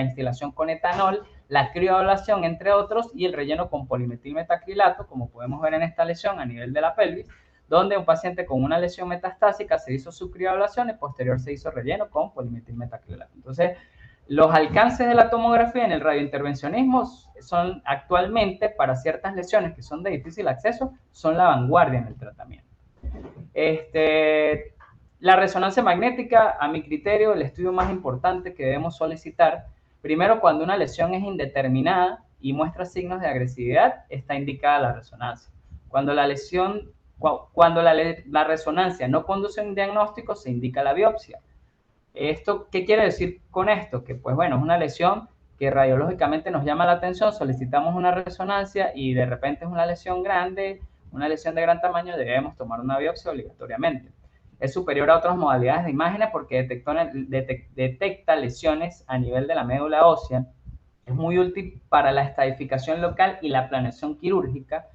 instilación con etanol, la crioablación, entre otros, y el relleno con polimetilmetacrilato, como podemos ver en esta lesión a nivel de la pelvis, donde un paciente con una lesión metastásica se hizo su crioablación y posterior se hizo relleno con polimetilmetacrilato. Entonces, los alcances de la tomografía en el radiointervencionismo son actualmente, para ciertas lesiones que son de difícil acceso, son la vanguardia en el tratamiento. La resonancia magnética, a mi criterio, el estudio más importante que debemos solicitar, primero cuando una lesión es indeterminada y muestra signos de agresividad, está indicada la resonancia. Cuando la resonancia no conduce a un diagnóstico, se indica la biopsia. ¿Qué quiere decir con esto? Que pues bueno, es una lesión que radiológicamente nos llama la atención, solicitamos una resonancia y de repente es una lesión grande, una lesión de gran tamaño, debemos tomar una biopsia obligatoriamente. Es superior a otras modalidades de imágenes porque detecta lesiones a nivel de la médula ósea. Es muy útil para la estadificación local y la planeación quirúrgica,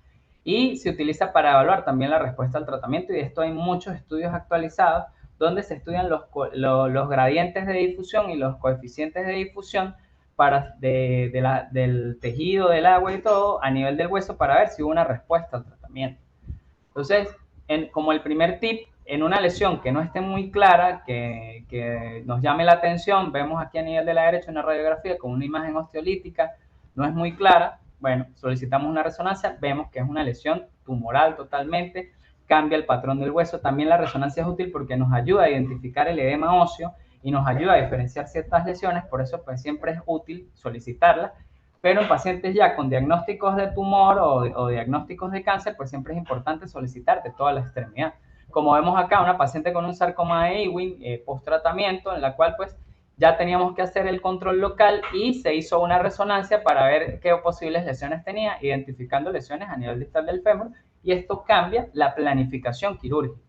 y se utiliza para evaluar también la respuesta al tratamiento, y de esto hay muchos estudios actualizados donde se estudian los gradientes de difusión y los coeficientes de difusión del tejido, del agua y todo a nivel del hueso, para ver si hubo una respuesta al tratamiento. Entonces, como el primer tip, en una lesión que no esté muy clara, que nos llame la atención, vemos aquí a nivel de la derecha una radiografía con una imagen osteolítica, no es muy clara, bueno, solicitamos una resonancia, vemos que es una lesión tumoral totalmente, cambia el patrón del hueso. También la resonancia es útil porque nos ayuda a identificar el edema óseo y nos ayuda a diferenciar ciertas lesiones, por eso pues siempre es útil solicitarla. Pero en pacientes ya con diagnósticos de tumor o diagnósticos de cáncer, pues siempre es importante solicitar de toda la extremidad. Como vemos acá, una paciente con un sarcoma de Ewing post-tratamiento, en la cual pues ya teníamos que hacer el control local y se hizo una resonancia para ver qué posibles lesiones tenía, identificando lesiones a nivel distal del fémur, y esto cambia la planificación quirúrgica.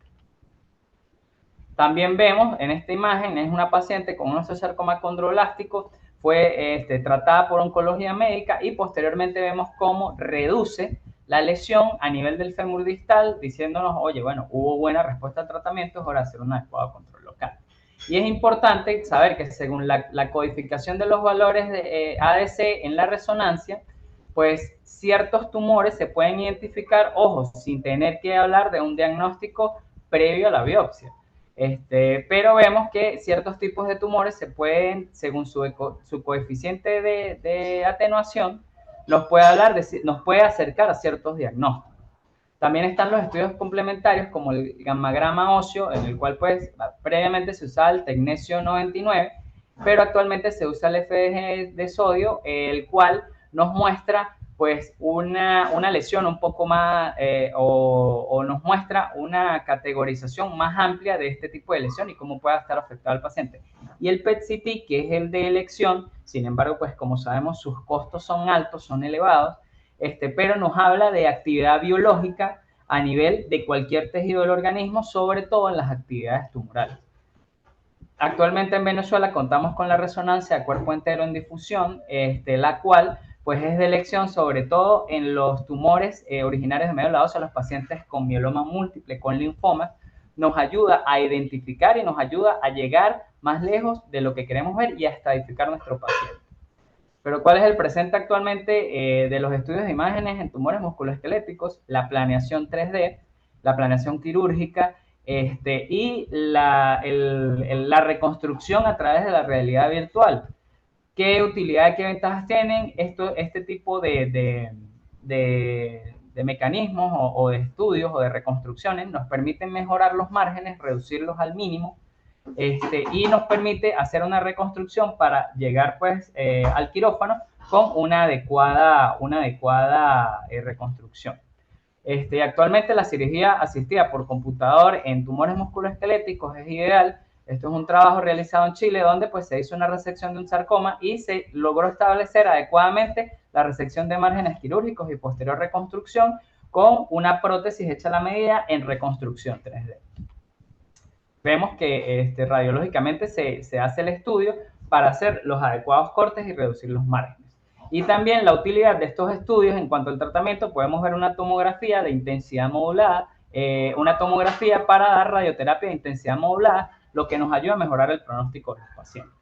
También vemos en esta imagen, es una paciente con un osteosarcoma condroblástico, fue tratada por oncología médica y posteriormente vemos cómo reduce la lesión a nivel del fémur distal, diciéndonos, oye, bueno, hubo buena respuesta al tratamiento, es hora de hacer un adecuado control local. Y es importante saber que según la codificación de los valores de ADC en la resonancia, pues ciertos tumores se pueden identificar, ojo, sin tener que hablar de un diagnóstico previo a la biopsia. Pero vemos que ciertos tipos de tumores se pueden, según su coeficiente de atenuación, nos puede acercar a ciertos diagnósticos. También están los estudios complementarios como el gammagrama óseo, en el cual pues previamente se usaba el tecnesio 99, pero actualmente se usa el FDG de sodio, el cual nos muestra pues una lesión un poco más o nos muestra una categorización más amplia de este tipo de lesión y cómo puede estar afectado al paciente. Y el PET-CT, que es el de elección, sin embargo, pues como sabemos, sus costos son altos, son elevados, pero nos habla de actividad biológica a nivel de cualquier tejido del organismo, sobre todo en las actividades tumorales. Actualmente en Venezuela contamos con la resonancia a cuerpo entero en difusión, la cual pues es de elección sobre todo en los tumores originarios de médula ósea, los pacientes con mieloma múltiple, con linfomas, nos ayuda a identificar y nos ayuda a llegar más lejos de lo que queremos ver y a estadificar nuestro paciente. Pero ¿cuál es el presente actualmente de los estudios de imágenes en tumores musculoesqueléticos? La planeación 3D, la planeación quirúrgica y la reconstrucción a través de la realidad virtual. ¿Qué utilidad, qué ventajas tienen este tipo de mecanismos o de estudios o de reconstrucciones? Nos permiten mejorar los márgenes, reducirlos al mínimo, y nos permite hacer una reconstrucción para llegar pues al quirófano con una adecuada reconstrucción. Actualmente la cirugía asistida por computador en tumores musculoesqueléticos es ideal. Esto es un trabajo realizado en Chile donde pues se hizo una resección de un sarcoma y se logró establecer adecuadamente la resección de márgenes quirúrgicos y posterior reconstrucción con una prótesis hecha a la medida en reconstrucción 3D. Vemos que radiológicamente se hace el estudio para hacer los adecuados cortes y reducir los márgenes. Y también la utilidad de estos estudios en cuanto al tratamiento, podemos ver una tomografía de intensidad modulada, una tomografía para dar radioterapia de intensidad modulada, lo que nos ayuda a mejorar el pronóstico de los pacientes.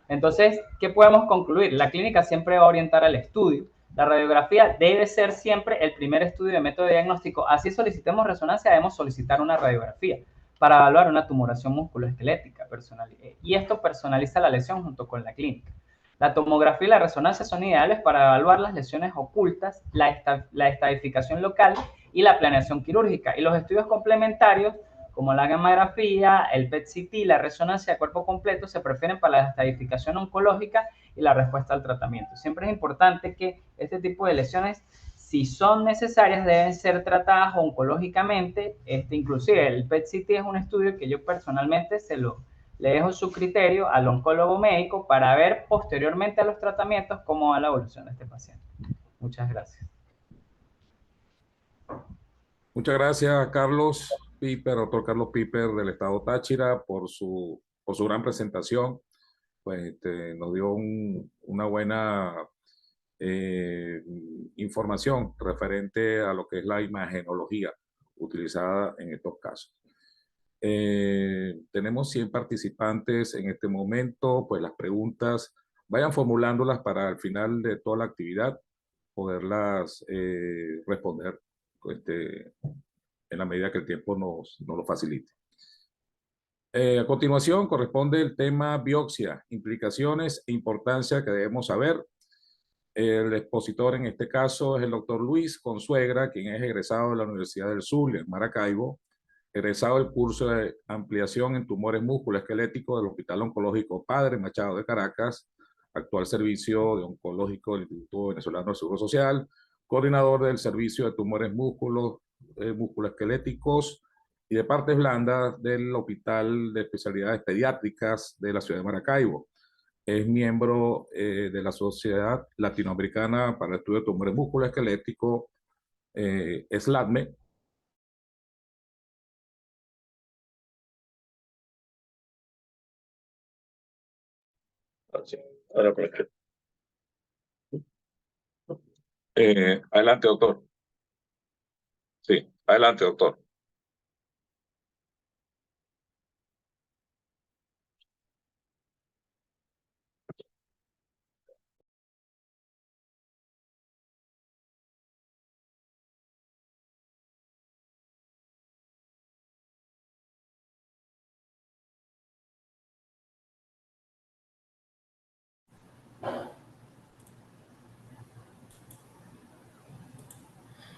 Entonces, ¿qué podemos concluir? La clínica siempre va a orientar al estudio. La radiografía debe ser siempre el primer estudio de método de diagnóstico. Así solicitemos resonancia, debemos solicitar una radiografía para evaluar una tumoración musculoesquelética personal. Y esto personaliza la lesión junto con la clínica. La tomografía y la resonancia son ideales para evaluar las lesiones ocultas, la estadificación local y la planeación quirúrgica. Y los estudios complementarios, como la gammagrafía, el PET-CT, la resonancia de cuerpo completo, se prefieren para la estadificación oncológica y la respuesta al tratamiento. Siempre es importante que este tipo de lesiones, si son necesarias, deben ser tratadas oncológicamente. Inclusive el PET-CT es un estudio que yo personalmente le dejo su criterio al oncólogo médico para ver posteriormente a los tratamientos cómo va la evolución de este paciente. Muchas gracias. Muchas gracias, Carlos Piper, doctor Carlos Piper del Estado Táchira, por su gran presentación. Pues nos dio una buena información referente a lo que es la imagenología utilizada en estos casos. Tenemos 100 participantes en este momento, pues las preguntas vayan formulándolas para al final de toda la actividad poderlas responder en la medida que el tiempo nos lo facilite. A continuación corresponde el tema biopsia, implicaciones e importancia que debemos saber. El expositor en este caso es el doctor Luis Consuegra, quien es egresado de la Universidad del Sur en Maracaibo, egresado del curso de ampliación en tumores musculoesqueléticos del Hospital Oncológico Padre Machado de Caracas, actual servicio de oncológico del Instituto Venezolano del Seguro Social, coordinador del servicio de tumores musculoesqueléticos y de partes blandas del Hospital de Especialidades Pediátricas de la ciudad de Maracaibo. Es miembro de la Sociedad Latinoamericana para el Estudio de Tumores Musculoesqueléticos, SLATME. Sí, ahora conecté. Adelante, doctor. Sí, adelante, doctor.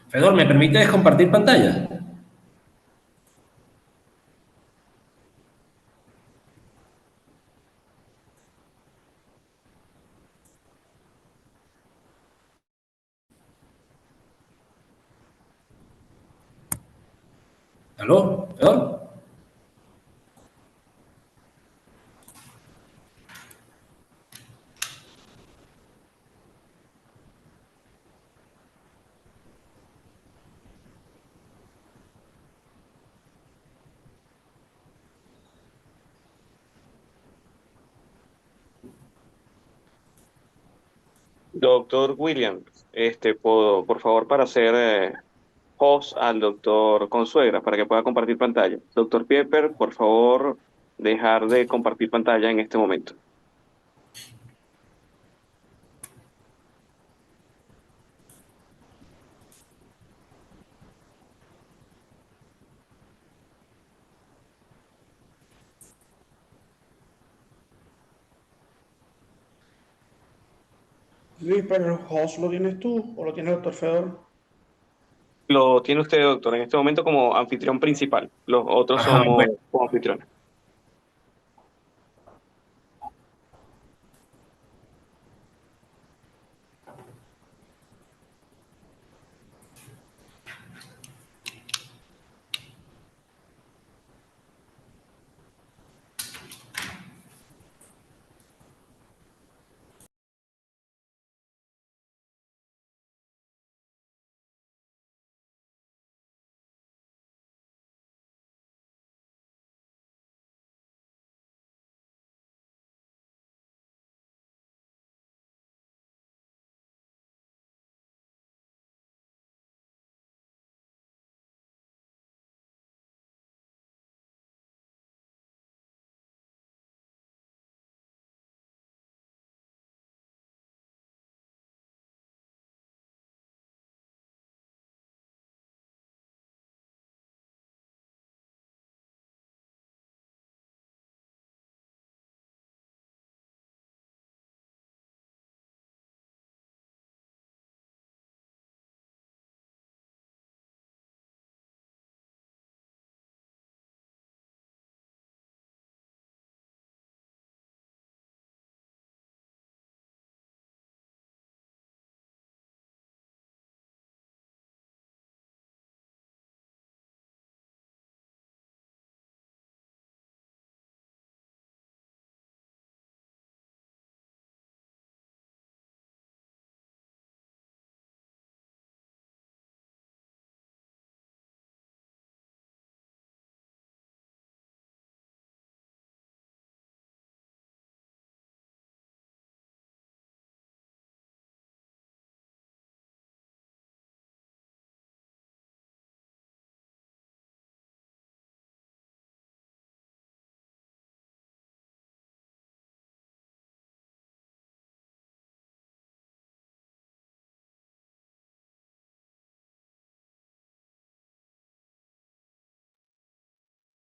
Fedor, ¿me permites compartir pantalla? ¿Aló? ¿Fedor? Doctor William, por favor, para hacer host al doctor Consuegra, para que pueda compartir pantalla. Doctor Pieper, por favor, dejar de compartir pantalla en este momento. Luis, pero el host lo tienes tú o lo tiene el doctor Fedor. Lo tiene usted, doctor, en este momento como anfitrión principal. Los otros Ajá, somos bueno. como anfitriones.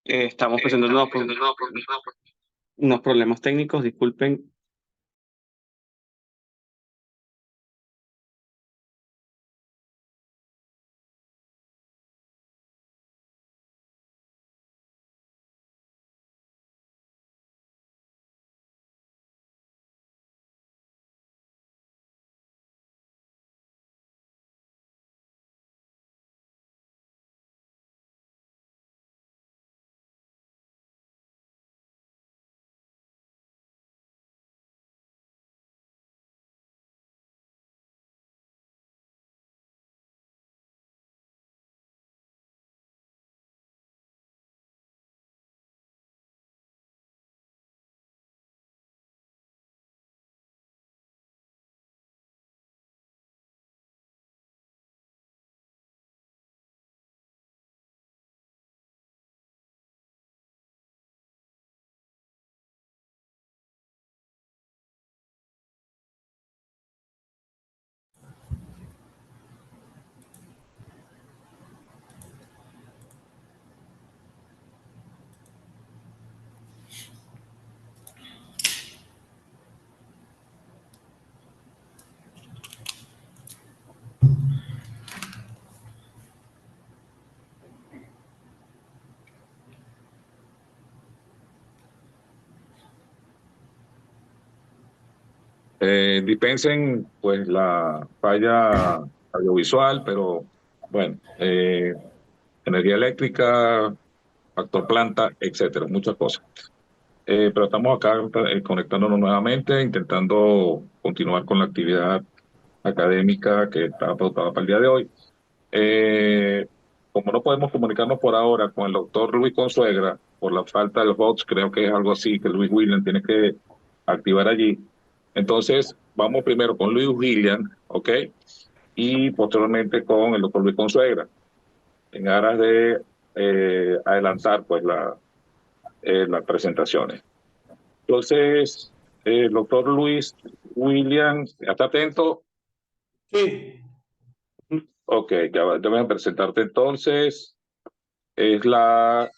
Estamos presentando unos problemas técnicos, disculpen. Dispensen pues la falla audiovisual, pero bueno, energía eléctrica, factor planta, etcétera, muchas cosas. Pero estamos acá conectándonos nuevamente, intentando continuar con la actividad académica que está pautada para el día de hoy. Como no podemos comunicarnos por ahora con el doctor Luis Consuegra, por la falta del host, creo que es algo así que Luis William tiene que activar allí. Entonces, vamos primero con Luis William, ¿ok? Y posteriormente con el doctor Luis Consuegra, en aras de adelantar pues las presentaciones. Entonces, doctor Luis William, ¿está atento? Sí. Ok, ya voy a presentarte entonces. Es la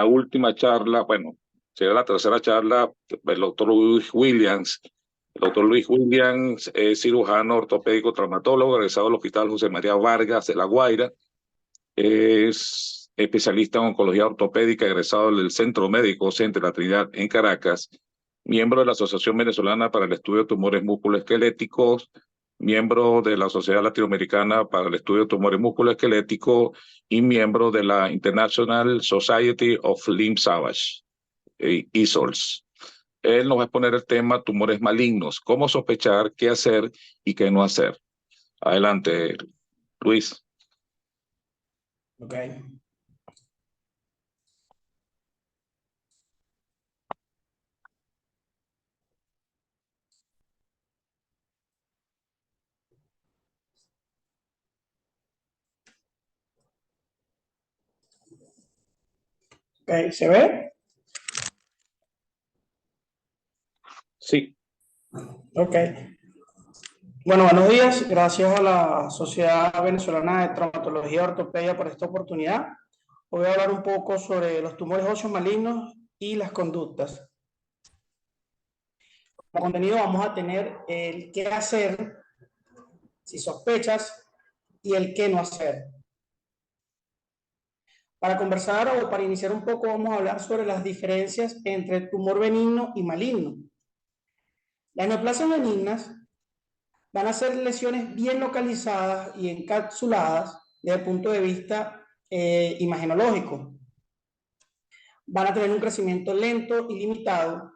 última charla, bueno, será la tercera charla del doctor Luis Williams. El doctor Luis Williams es cirujano ortopédico traumatólogo, egresado del Hospital José María Vargas de La Guaira. Es especialista en oncología ortopédica, egresado del Centro Médico Centro de la Trinidad en Caracas. Miembro de la Asociación Venezolana para el Estudio de Tumores Musculoesqueléticos, miembro de la Sociedad Latinoamericana para el Estudio de Tumores Musculoesqueléticos y miembro de la International Society of Limb Salvage, ISOLS. Él nos va a exponer el tema tumores malignos, cómo sospechar, qué hacer y qué no hacer. Adelante, Luis. Ok. Ok, ¿se ve? Sí. Ok. Bueno, buenos días. Gracias a la Sociedad Venezolana de Traumatología y Ortopedia por esta oportunidad. Voy a hablar un poco sobre los tumores óseos malignos y las conductas. Como contenido vamos a tener el qué hacer si sospechas y el qué no hacer. Para conversar o para iniciar un poco vamos a hablar sobre las diferencias entre tumor benigno y maligno. Las neoplasias benignas van a ser lesiones bien localizadas y encapsuladas desde el punto de vista imagenológico. Van a tener un crecimiento lento y limitado,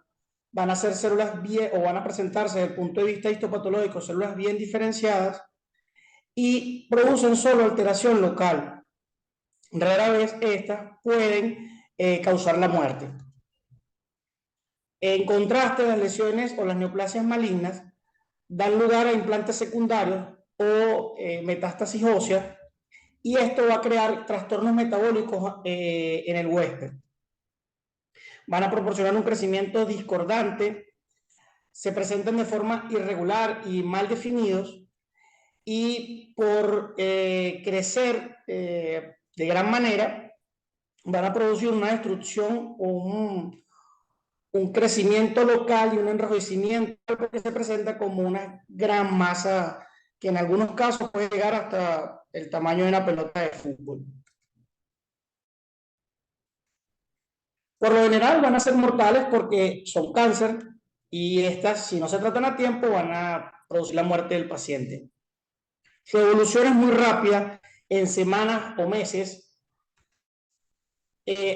van a ser células bien, o van a presentarse desde el punto de vista histopatológico, células bien diferenciadas y producen solo alteración local. Rara vez estas pueden causar la muerte. En contraste, las lesiones o las neoplasias malignas dan lugar a implantes secundarios o metástasis ósea, y esto va a crear trastornos metabólicos en el huésped. Van a proporcionar un crecimiento discordante, se presentan de forma irregular y mal definidos, y por crecer de gran manera van a producir una destrucción o un crecimiento local y un enrojecimiento que se presenta como una gran masa que en algunos casos puede llegar hasta el tamaño de una pelota de fútbol. Por lo general van a ser mortales porque son cáncer y estas, si no se tratan a tiempo, van a producir la muerte del paciente. Su evolución es muy rápida, en semanas o meses.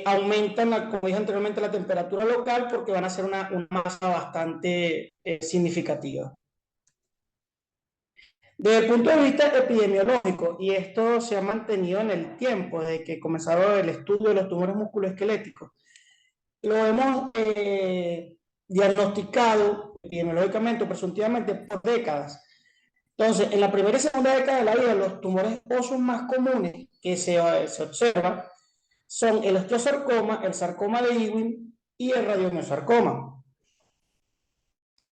Aumentan, como dije anteriormente, la temperatura local porque van a ser una masa bastante significativa. Desde el punto de vista epidemiológico, y esto se ha mantenido en el tiempo, desde que comenzaron el estudio de los tumores musculoesqueléticos, lo hemos diagnosticado epidemiológicamente o presuntivamente por décadas. Entonces, en la primera y segunda década de la vida, los tumores óseos más comunes que se observan son el osteosarcoma, el sarcoma de Ewing y el radiomiosarcoma.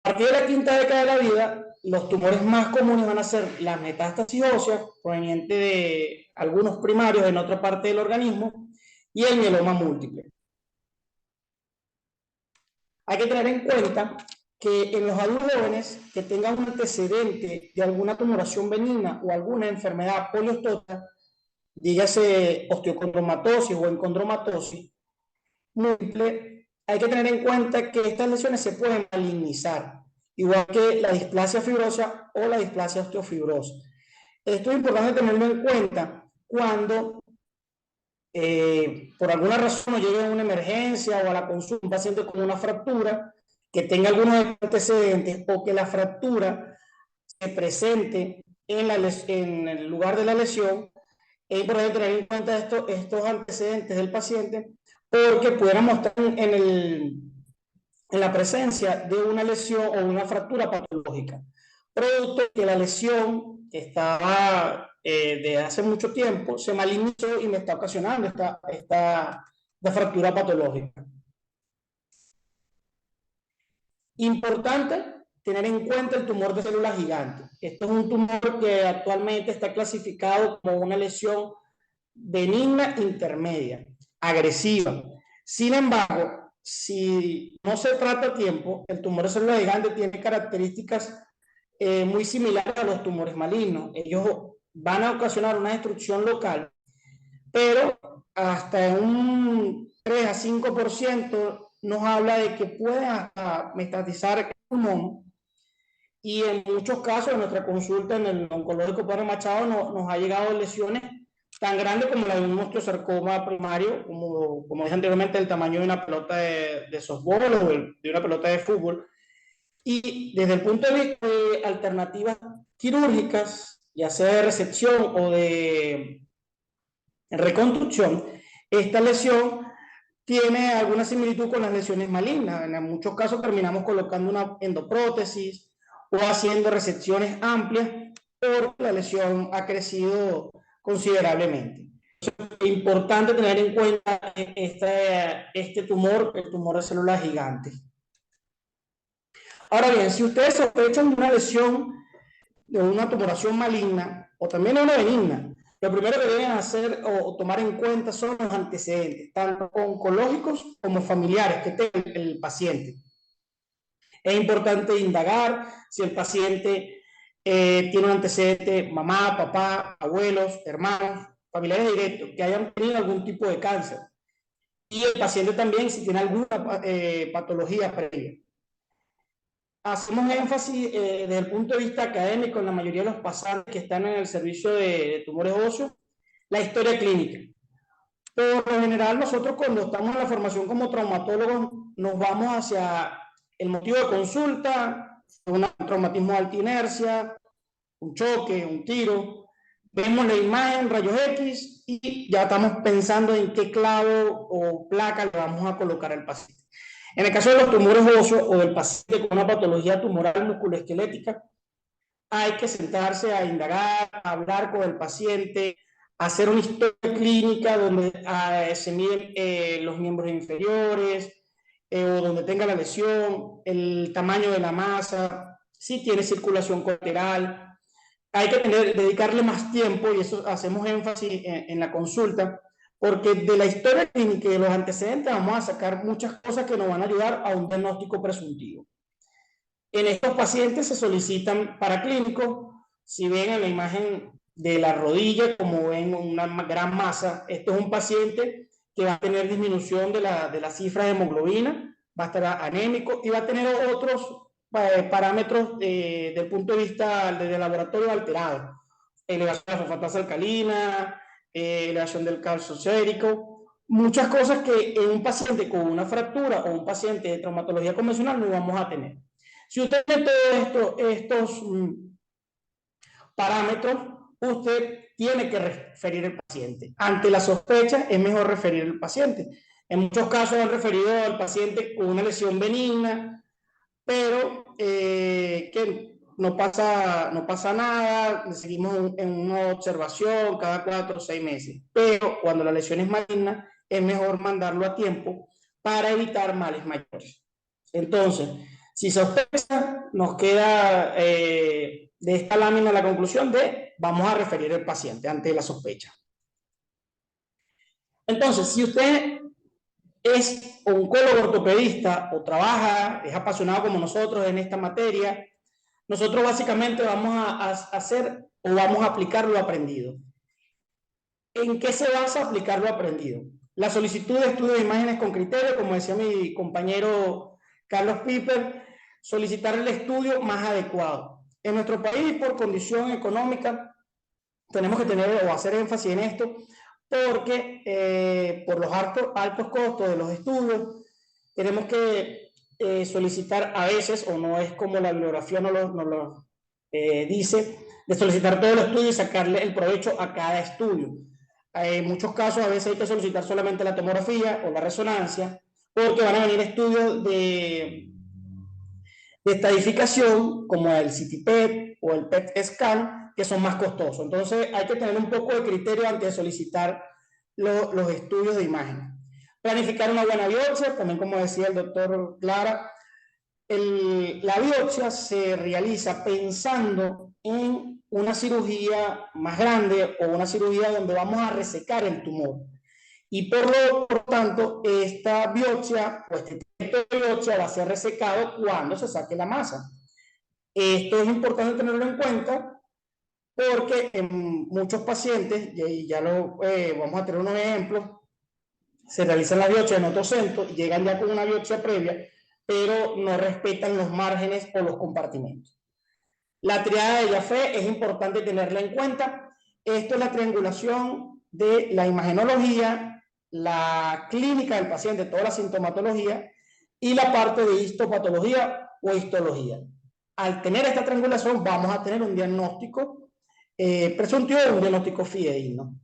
A partir de la quinta década de la vida, los tumores más comunes van a ser las metástasis óseas, provenientes de algunos primarios en otra parte del organismo, y el mieloma múltiple. Hay que tener en cuenta que en los adultos jóvenes que tengan un antecedente de alguna tumoración benigna o alguna enfermedad poliostótica, dígase osteocondromatosis o encondromatosis múltiple, hay que tener en cuenta que estas lesiones se pueden malignizar, igual que la displasia fibrosa o la displasia osteofibrosa. Esto es importante tenerlo en cuenta cuando por alguna razón nos llegue a una emergencia o a la consulta un paciente con una fractura que tenga algunos antecedentes o que la fractura se presente en el lugar de la lesión. Es importante tener en cuenta estos antecedentes del paciente porque pueden mostrar en la presencia de una lesión o una fractura patológica, producto de que la lesión que estaba de hace mucho tiempo se malignizó y me está ocasionando esta fractura patológica. Importante tener en cuenta el tumor de células gigantes. Esto es un tumor que actualmente está clasificado como una lesión benigna intermedia, agresiva. Sin embargo, si no se trata a tiempo, el tumor de células gigantes tiene características muy similares a los tumores malignos. Ellos van a ocasionar una destrucción local, pero hasta en un 3 a 5% nos habla de que puede hasta mestatizar el pulmón, y en muchos casos en nuestra consulta en el oncológico Padre Machado nos ha llegado lesiones tan grandes como la de un osteosarcoma primario, como dije anteriormente, el tamaño de una pelota de softball o de una pelota de fútbol. Y desde el punto de vista de alternativas quirúrgicas, ya sea de resección o de reconstrucción, esta lesión tiene alguna similitud con las lesiones malignas. En muchos casos terminamos colocando una endoprótesis o haciendo resecciones amplias porque la lesión ha crecido considerablemente. Es importante tener en cuenta este tumor, el tumor de células gigantes. Ahora bien, si ustedes sospechan de una lesión, de una tumoración maligna o también de una benigna, lo primero que deben hacer o tomar en cuenta son los antecedentes, tanto oncológicos como familiares que tenga el paciente. Es importante indagar si el paciente tiene un antecedente, mamá, papá, abuelos, hermanos, familiares directos que hayan tenido algún tipo de cáncer. Y el paciente también si tiene alguna patología previa. Hacemos énfasis desde el punto de vista académico en la mayoría de los pacientes que están en el servicio de tumores óseos, la historia clínica. Por lo general, nosotros cuando estamos en la formación como traumatólogos nos vamos hacia el motivo de consulta, un traumatismo de alta inercia, un choque, un tiro. Vemos la imagen, rayos X, y ya estamos pensando en qué clavo o placa le vamos a colocar al paciente. En el caso de los tumores óseos o del paciente con una patología tumoral musculoesquelética, hay que sentarse a indagar, a hablar con el paciente, hacer una historia clínica donde se miden los miembros inferiores o donde tenga la lesión, el tamaño de la masa, si tiene circulación colateral. Hay que dedicarle más tiempo, y eso hacemos énfasis en la consulta, porque de la historia clínica y de los antecedentes vamos a sacar muchas cosas que nos van a ayudar a un diagnóstico presuntivo. En estos pacientes se solicitan paraclínicos. Si ven en la imagen de la rodilla, como ven una gran masa, esto es un paciente que va a tener disminución de la cifra de hemoglobina, va a estar anémico y va a tener otros parámetros desde el punto de vista del laboratorio alterados. Elevación de la fosfatasa alcalina, elevación del calcio sérico, muchas cosas que en un paciente con una fractura o un paciente de traumatología convencional no vamos a tener. Si usted tiene todos estos parámetros, usted tiene que referir al paciente. Ante la sospecha, es mejor referir al paciente. En muchos casos han referido al paciente con una lesión benigna, pero que no pasa nada, seguimos en una observación cada 4 o 6 meses. Pero cuando la lesión es maligna, es mejor mandarlo a tiempo para evitar males mayores. Entonces, si sospecha, nos queda de esta lámina la conclusión de vamos a referir al paciente ante la sospecha. Entonces, si usted es oncólogo ortopedista o trabaja, es apasionado como nosotros en esta materia, nosotros básicamente vamos a hacer o vamos a aplicar lo aprendido. ¿En qué se basa aplicar lo aprendido? La solicitud de estudio de imágenes con criterio, como decía mi compañero Carlos Piper, solicitar el estudio más adecuado. En nuestro país, por condición económica, tenemos que tener o hacer énfasis en esto, porque por los altos costos de los estudios, tenemos que solicitar a veces, o no es como la bibliografía nos lo dice, de solicitar todo el estudio y sacarle el provecho a cada estudio. En muchos casos, a veces hay que solicitar solamente la tomografía o la resonancia, porque van a venir estudios de estadificación, como el CT-PET o el PET-SCAN, que son más costosos. Entonces, hay que tener un poco de criterio antes de solicitar los estudios de imagen. Planificar una buena biopsia, también como decía el doctor Clara, la biopsia se realiza pensando en una cirugía más grande o una cirugía donde vamos a resecar el tumor. Y por tanto, esta biopsia o este tipo de biopsia va a ser resecado cuando se saque la masa. Esto es importante tenerlo en cuenta porque en muchos pacientes, y ya vamos a tener unos ejemplos, se realizan la biopsia en otro centro, llegan ya con una biopsia previa, pero no respetan los márgenes o los compartimentos. La triada de Jaffe es importante tenerla en cuenta. Esto es la triangulación de la imagenología, la clínica del paciente, toda la sintomatología y la parte de histopatología o histología. Al tener esta triangulación vamos a tener un diagnóstico presuntivo y un diagnóstico fidedigno.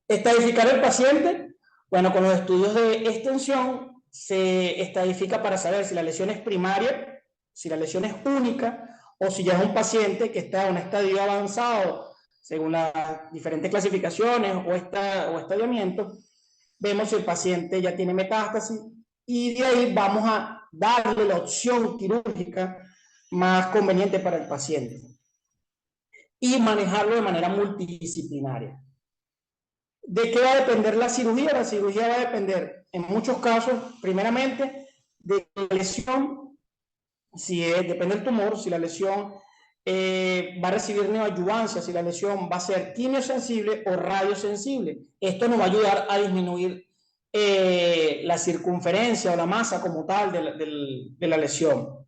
Estadificar el paciente, bueno, con los estudios de extensión se estadifica para saber si la lesión es primaria, si la lesión es única o si ya es un paciente que está en un estadio avanzado según las diferentes clasificaciones o estadiamientos. Vemos si el paciente ya tiene metástasis y de ahí vamos a darle la opción quirúrgica más conveniente para el paciente y manejarlo de manera multidisciplinaria. ¿De qué va a depender la cirugía? La cirugía va a depender, en muchos casos, primeramente, de la lesión, depende del tumor, si la lesión va a recibir neoadyuvancia, si la lesión va a ser quimiosensible o radiosensible. Esto nos va a ayudar a disminuir la circunferencia o la masa como tal de la lesión.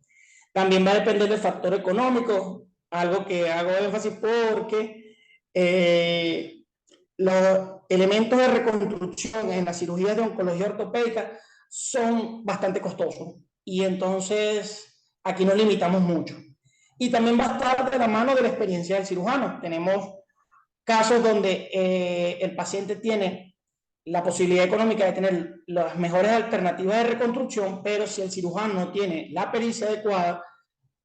También va a depender del factor económico, algo que hago énfasis porque los elementos de reconstrucción en las cirugías de oncología ortopédica son bastante costosos y entonces aquí nos limitamos mucho. Y también va a estar de la mano de la experiencia del cirujano. Tenemos casos donde el paciente tiene la posibilidad económica de tener las mejores alternativas de reconstrucción, pero si el cirujano no tiene la pericia adecuada,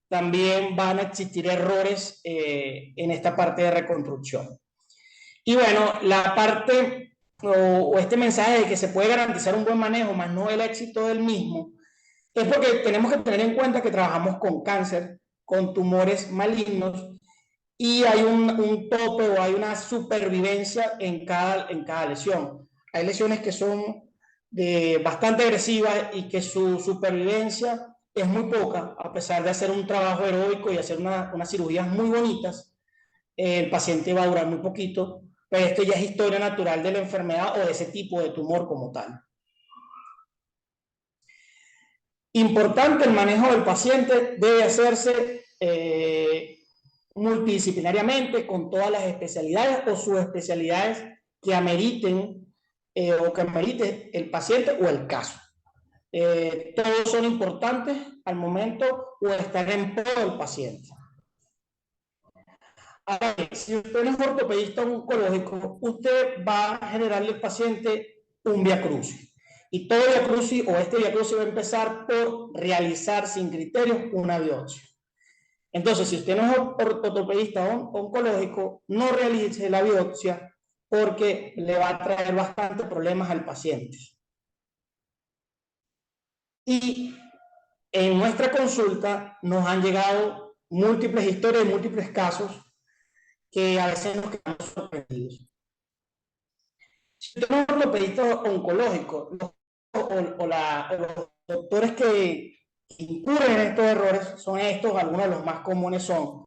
también van a existir errores en esta parte de reconstrucción. Y bueno, la parte o este mensaje de que se puede garantizar un buen manejo, más no el éxito del mismo, es porque tenemos que tener en cuenta que trabajamos con cáncer, con tumores malignos, y hay un tope o hay una supervivencia en cada lesión. Hay lesiones que son bastante agresivas y que su supervivencia es muy poca, a pesar de hacer un trabajo heroico y hacer unas cirugías muy bonitas. El paciente va a durar muy poquito, pero esto ya es historia natural de la enfermedad o de ese tipo de tumor como tal. Importante, el manejo del paciente debe hacerse multidisciplinariamente con todas las especialidades o subespecialidades que ameriten o que amerite el paciente o el caso. Todos son importantes al momento o estar en pro del paciente. Ahora, si usted no es ortopedista oncológico, usted va a generarle al paciente un viacrucis. Y todo viacrucis o este viacrucis va a empezar por realizar sin criterios una biopsia. Entonces, si usted no es ortopedista oncológico, no realice la biopsia porque le va a traer bastantes problemas al paciente. Y en nuestra consulta nos han llegado múltiples historias y múltiples casos que a veces nos quedamos sorprendidos. Si usted no es ortopedista oncológico, los doctores que incurren en estos errores son estos, algunos de los más comunes son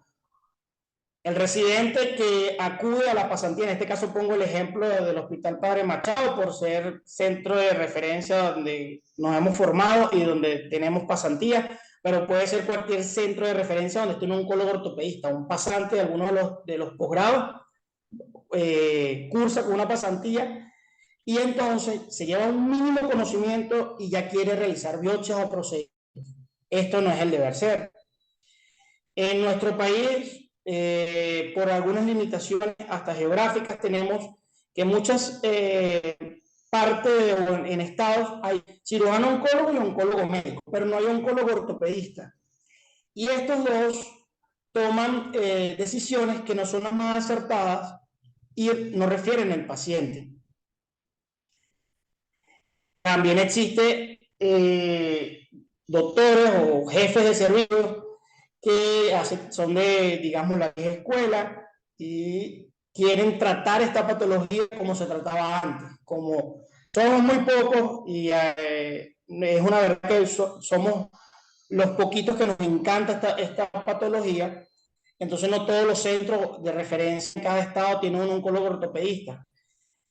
el residente que acude a la pasantía, en este caso pongo el ejemplo del Hospital Padre Machado por ser centro de referencia donde nos hemos formado y donde tenemos pasantía, pero puede ser cualquier centro de referencia donde esté un oncólogo ortopedista, un pasante de algunos de los posgrados, cursa con una pasantía y entonces se lleva un mínimo conocimiento y ya quiere realizar biopsias o procedimientos. Esto no es el deber ser. En nuestro país, por algunas limitaciones hasta geográficas, tenemos que muchas partes o en estados hay cirujano oncólogo y oncólogo médico, pero no hay oncólogo ortopedista. Y estos dos toman decisiones que no son las más acertadas y no refieren al paciente. También existe doctores o jefes de servicios que son de, digamos, la vieja escuela y quieren tratar esta patología como se trataba antes, como somos muy pocos y es una verdad que somos los poquitos que nos encanta esta patología, entonces no todos los centros de referencia en cada estado tienen un oncólogo ortopedista.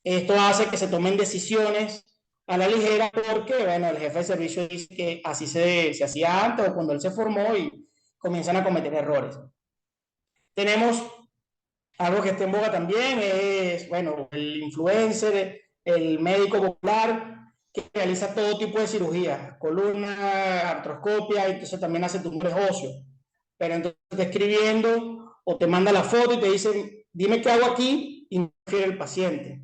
Esto hace que se tomen decisiones a la ligera porque, bueno, el jefe de servicio dice que así se hacía antes o cuando él se formó y comienzan a cometer errores. Tenemos algo que está en boga también, es, bueno, el influencer, el médico popular, que realiza todo tipo de cirugía, columna, artroscopia, y entonces también hace tumores óseos. Pero entonces te escribiendo o te manda la foto y te dice, dime qué hago aquí, y no refiere el paciente.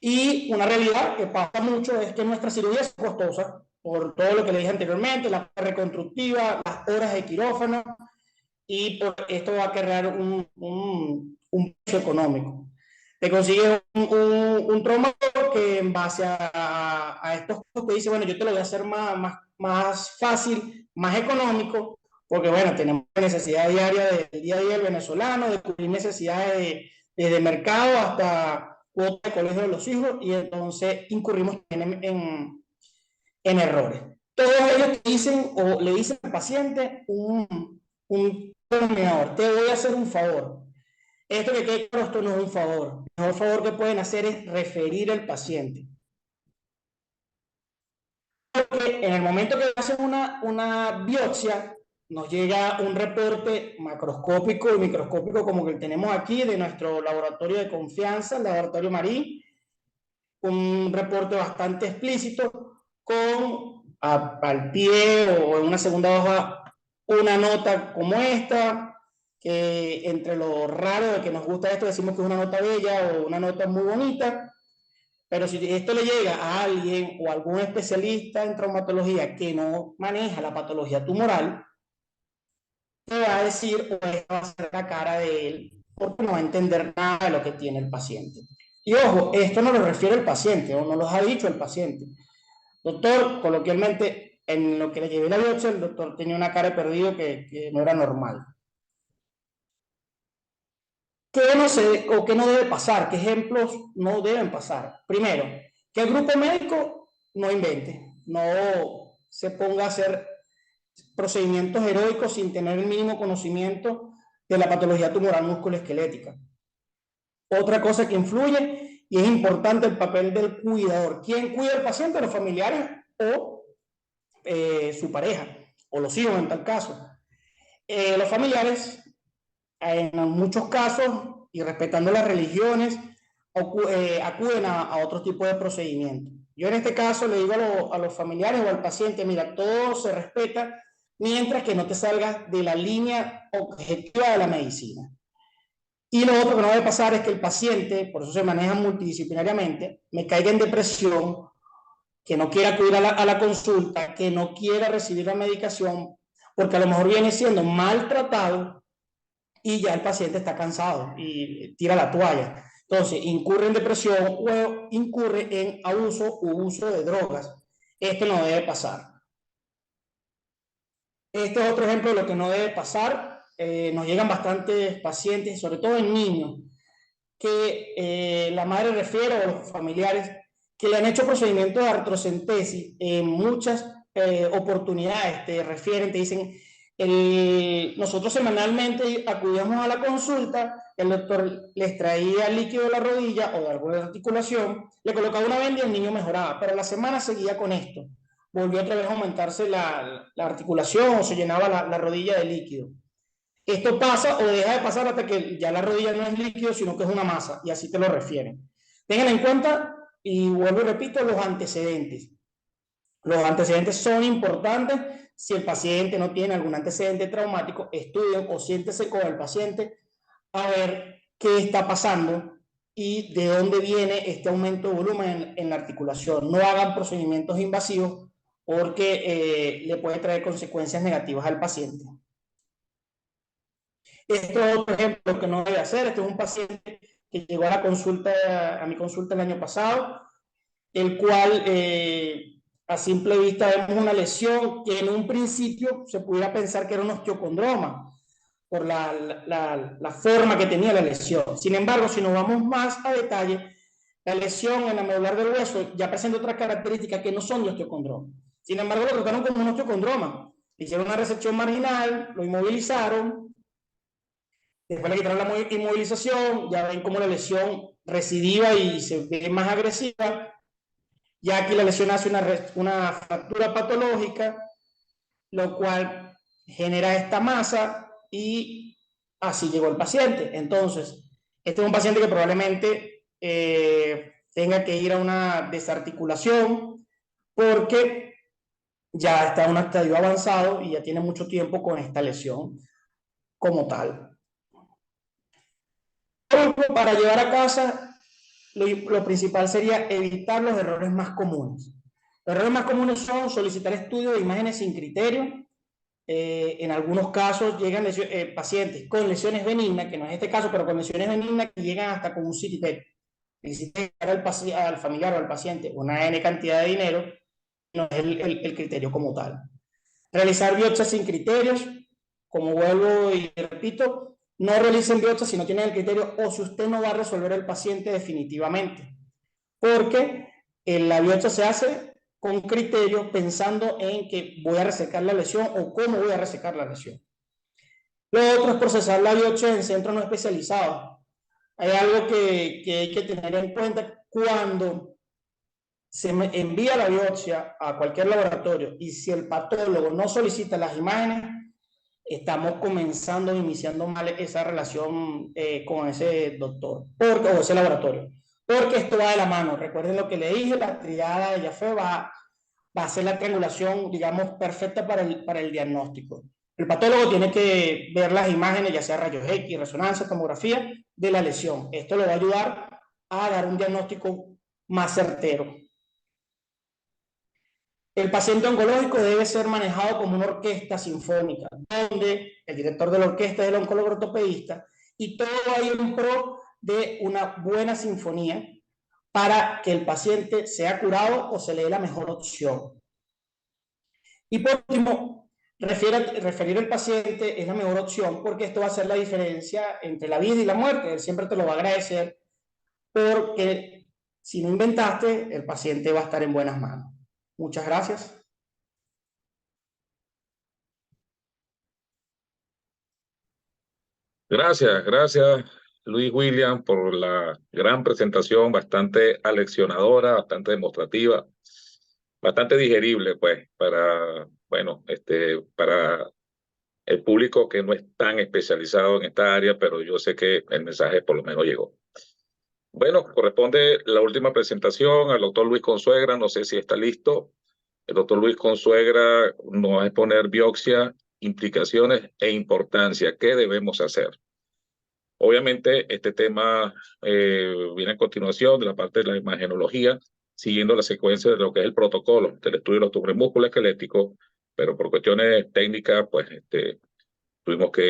Y una realidad que pasa mucho es que nuestras cirugías son costosas, por todo lo que le dije anteriormente, la reconstructiva, las horas de quirófano, y por esto va a crear un precio económico. Te consigues un traumatólogo que en base a estos costos te dice, bueno, yo te lo voy a hacer más fácil, más económico, porque bueno, tenemos necesidad diaria del día a día del venezolano, de cubrir necesidades desde mercado hasta cuota de colegio de los hijos, y entonces incurrimos en errores. Todos ellos te dicen o le dicen al paciente un denominador, te voy a hacer un favor. Esto que quede claro, esto no es un favor. El mejor favor que pueden hacer es referir al paciente. Porque en el momento que hacen una biopsia, nos llega un reporte macroscópico y microscópico como que tenemos aquí de nuestro laboratorio de confianza, el laboratorio Marí, un reporte bastante explícito con al pie o en una segunda hoja una nota como esta, que entre lo raro de que nos gusta esto decimos que es una nota bella o una nota muy bonita, pero si esto le llega a alguien o a algún especialista en traumatología que no maneja la patología tumoral, te va a decir o esta va a ser la cara de él porque no va a entender nada de lo que tiene el paciente. Y ojo, esto no lo refiere el paciente o no lo ha dicho el paciente. Doctor, coloquialmente, en lo que le llevé la biopsia, el doctor tenía una cara de perdido que no era normal. ¿Qué no se, o qué no debe pasar? ¿Qué ejemplos no deben pasar? Primero, que el grupo médico no invente, no se ponga a hacer procedimientos heroicos sin tener el mínimo conocimiento de la patología tumoral musculoesquelética. Otra cosa que influye y es importante el papel del cuidador. ¿Quién cuida al paciente? Los familiares o su pareja o los hijos en tal caso. Los familiares, en muchos casos, y respetando las religiones, acuden a otro tipo de procedimiento. Yo en este caso le digo a los familiares o al paciente, mira, todo se respeta mientras que no te salgas de la línea objetiva de la medicina. Y lo otro que no debe pasar es que el paciente, por eso se maneja multidisciplinariamente, me caiga en depresión, que no quiera acudir a la consulta, que no quiera recibir la medicación, porque a lo mejor viene siendo maltratado y ya el paciente está cansado y tira la toalla. Entonces, incurre en depresión o incurre en abuso u uso de drogas. Esto no debe pasar. Este es otro ejemplo de lo que no debe pasar. Nos llegan bastantes pacientes, sobre todo en niños, que la madre refiere a los familiares que le han hecho procedimientos de artrocentesis en muchas oportunidades. Te refieren, te dicen, nosotros semanalmente acudíamos a la consulta, el doctor les traía el líquido de la rodilla o de alguna articulación, le colocaba una venda y el niño mejoraba, pero la semana seguía con esto. Volvió otra vez a aumentarse la articulación o se llenaba la rodilla de líquido. Esto pasa o deja de pasar hasta que ya la rodilla no es líquido, sino que es una masa, y así te lo refieren. Tengan en cuenta, y vuelvo y repito, los antecedentes. Los antecedentes son importantes. Si el paciente no tiene algún antecedente traumático, estudien o siéntese con el paciente a ver qué está pasando y de dónde viene este aumento de volumen en la articulación. No hagan procedimientos invasivos porque le puede traer consecuencias negativas al paciente. Esto es otro ejemplo que no debe hacer. Este es un paciente que llegó a mi consulta el año pasado, el cual a simple vista vemos una lesión que en un principio se pudiera pensar que era un osteocondroma por la forma que tenía la lesión. Sin embargo, si nos vamos más a detalle, la lesión en la medular del hueso ya presenta otras características que no son de osteocondroma. Sin embargo, lo trataron como un osteocondroma. Le hicieron una resección marginal, lo inmovilizaron. Después le quitaron la inmovilización, ya ven cómo la lesión recidiva y se ve más agresiva. Ya aquí la lesión hace una fractura patológica, lo cual genera esta masa y así llegó el paciente. Entonces, este es un paciente que probablemente tenga que ir a una desarticulación porque ya está en un estadio avanzado y ya tiene mucho tiempo con esta lesión como tal. Para llevar a casa, lo principal sería evitar los errores más comunes. Los errores más comunes son solicitar estudios de imágenes sin criterio. En algunos casos llegan pacientes con lesiones benignas, que no es este caso, pero con lesiones benignas que llegan hasta con un CITIPET. Necesita al familiar o al paciente una N cantidad de dinero, no es el criterio como tal. Realizar biopsias sin criterios, como vuelvo y repito, no realicen biopsias si no tienen el criterio o si usted no va a resolver el paciente definitivamente, porque la biopsia se hace con criterio pensando en que voy a resecar la lesión o cómo voy a resecar la lesión. Lo otro es procesar la biopsia en centros no especializados. Hay algo que hay que tener en cuenta cuando se envía la biopsia a cualquier laboratorio y si el patólogo no solicita las imágenes, estamos comenzando, iniciando mal esa relación con ese doctor o ese laboratorio. Porque esto va de la mano. Recuerden lo que le dije, la triada de Jaffe va a ser la triangulación, digamos, perfecta para el diagnóstico. El patólogo tiene que ver las imágenes, ya sea rayos X, resonancia, tomografía, de la lesión. Esto le va a ayudar a dar un diagnóstico más certero. El paciente oncológico debe ser manejado como una orquesta sinfónica, donde el director de la orquesta es el oncólogo ortopedista y todo hay en pro de una buena sinfonía para que el paciente sea curado o se le dé la mejor opción. Y por último, referir al paciente es la mejor opción, porque esto va a hacer la diferencia entre la vida y la muerte. Él siempre te lo va a agradecer, porque si no inventaste, el paciente va a estar en buenas manos. Muchas gracias. Gracias, Luis William, por la gran presentación, bastante aleccionadora, bastante demostrativa, bastante digerible, pues, bueno, para el público que no es tan especializado en esta área, pero yo sé que el mensaje por lo menos llegó. Bueno, corresponde la última presentación al doctor Luis Consuegra, no sé si está listo. El doctor Luis Consuegra nos va a exponer biopsia, implicaciones e importancia. ¿Qué debemos hacer? Obviamente, este tema viene a continuación de la parte de la imagenología, siguiendo la secuencia de lo que es el protocolo del estudio de los tumores musculoesqueléticos, pero por cuestiones técnicas, pues tuvimos que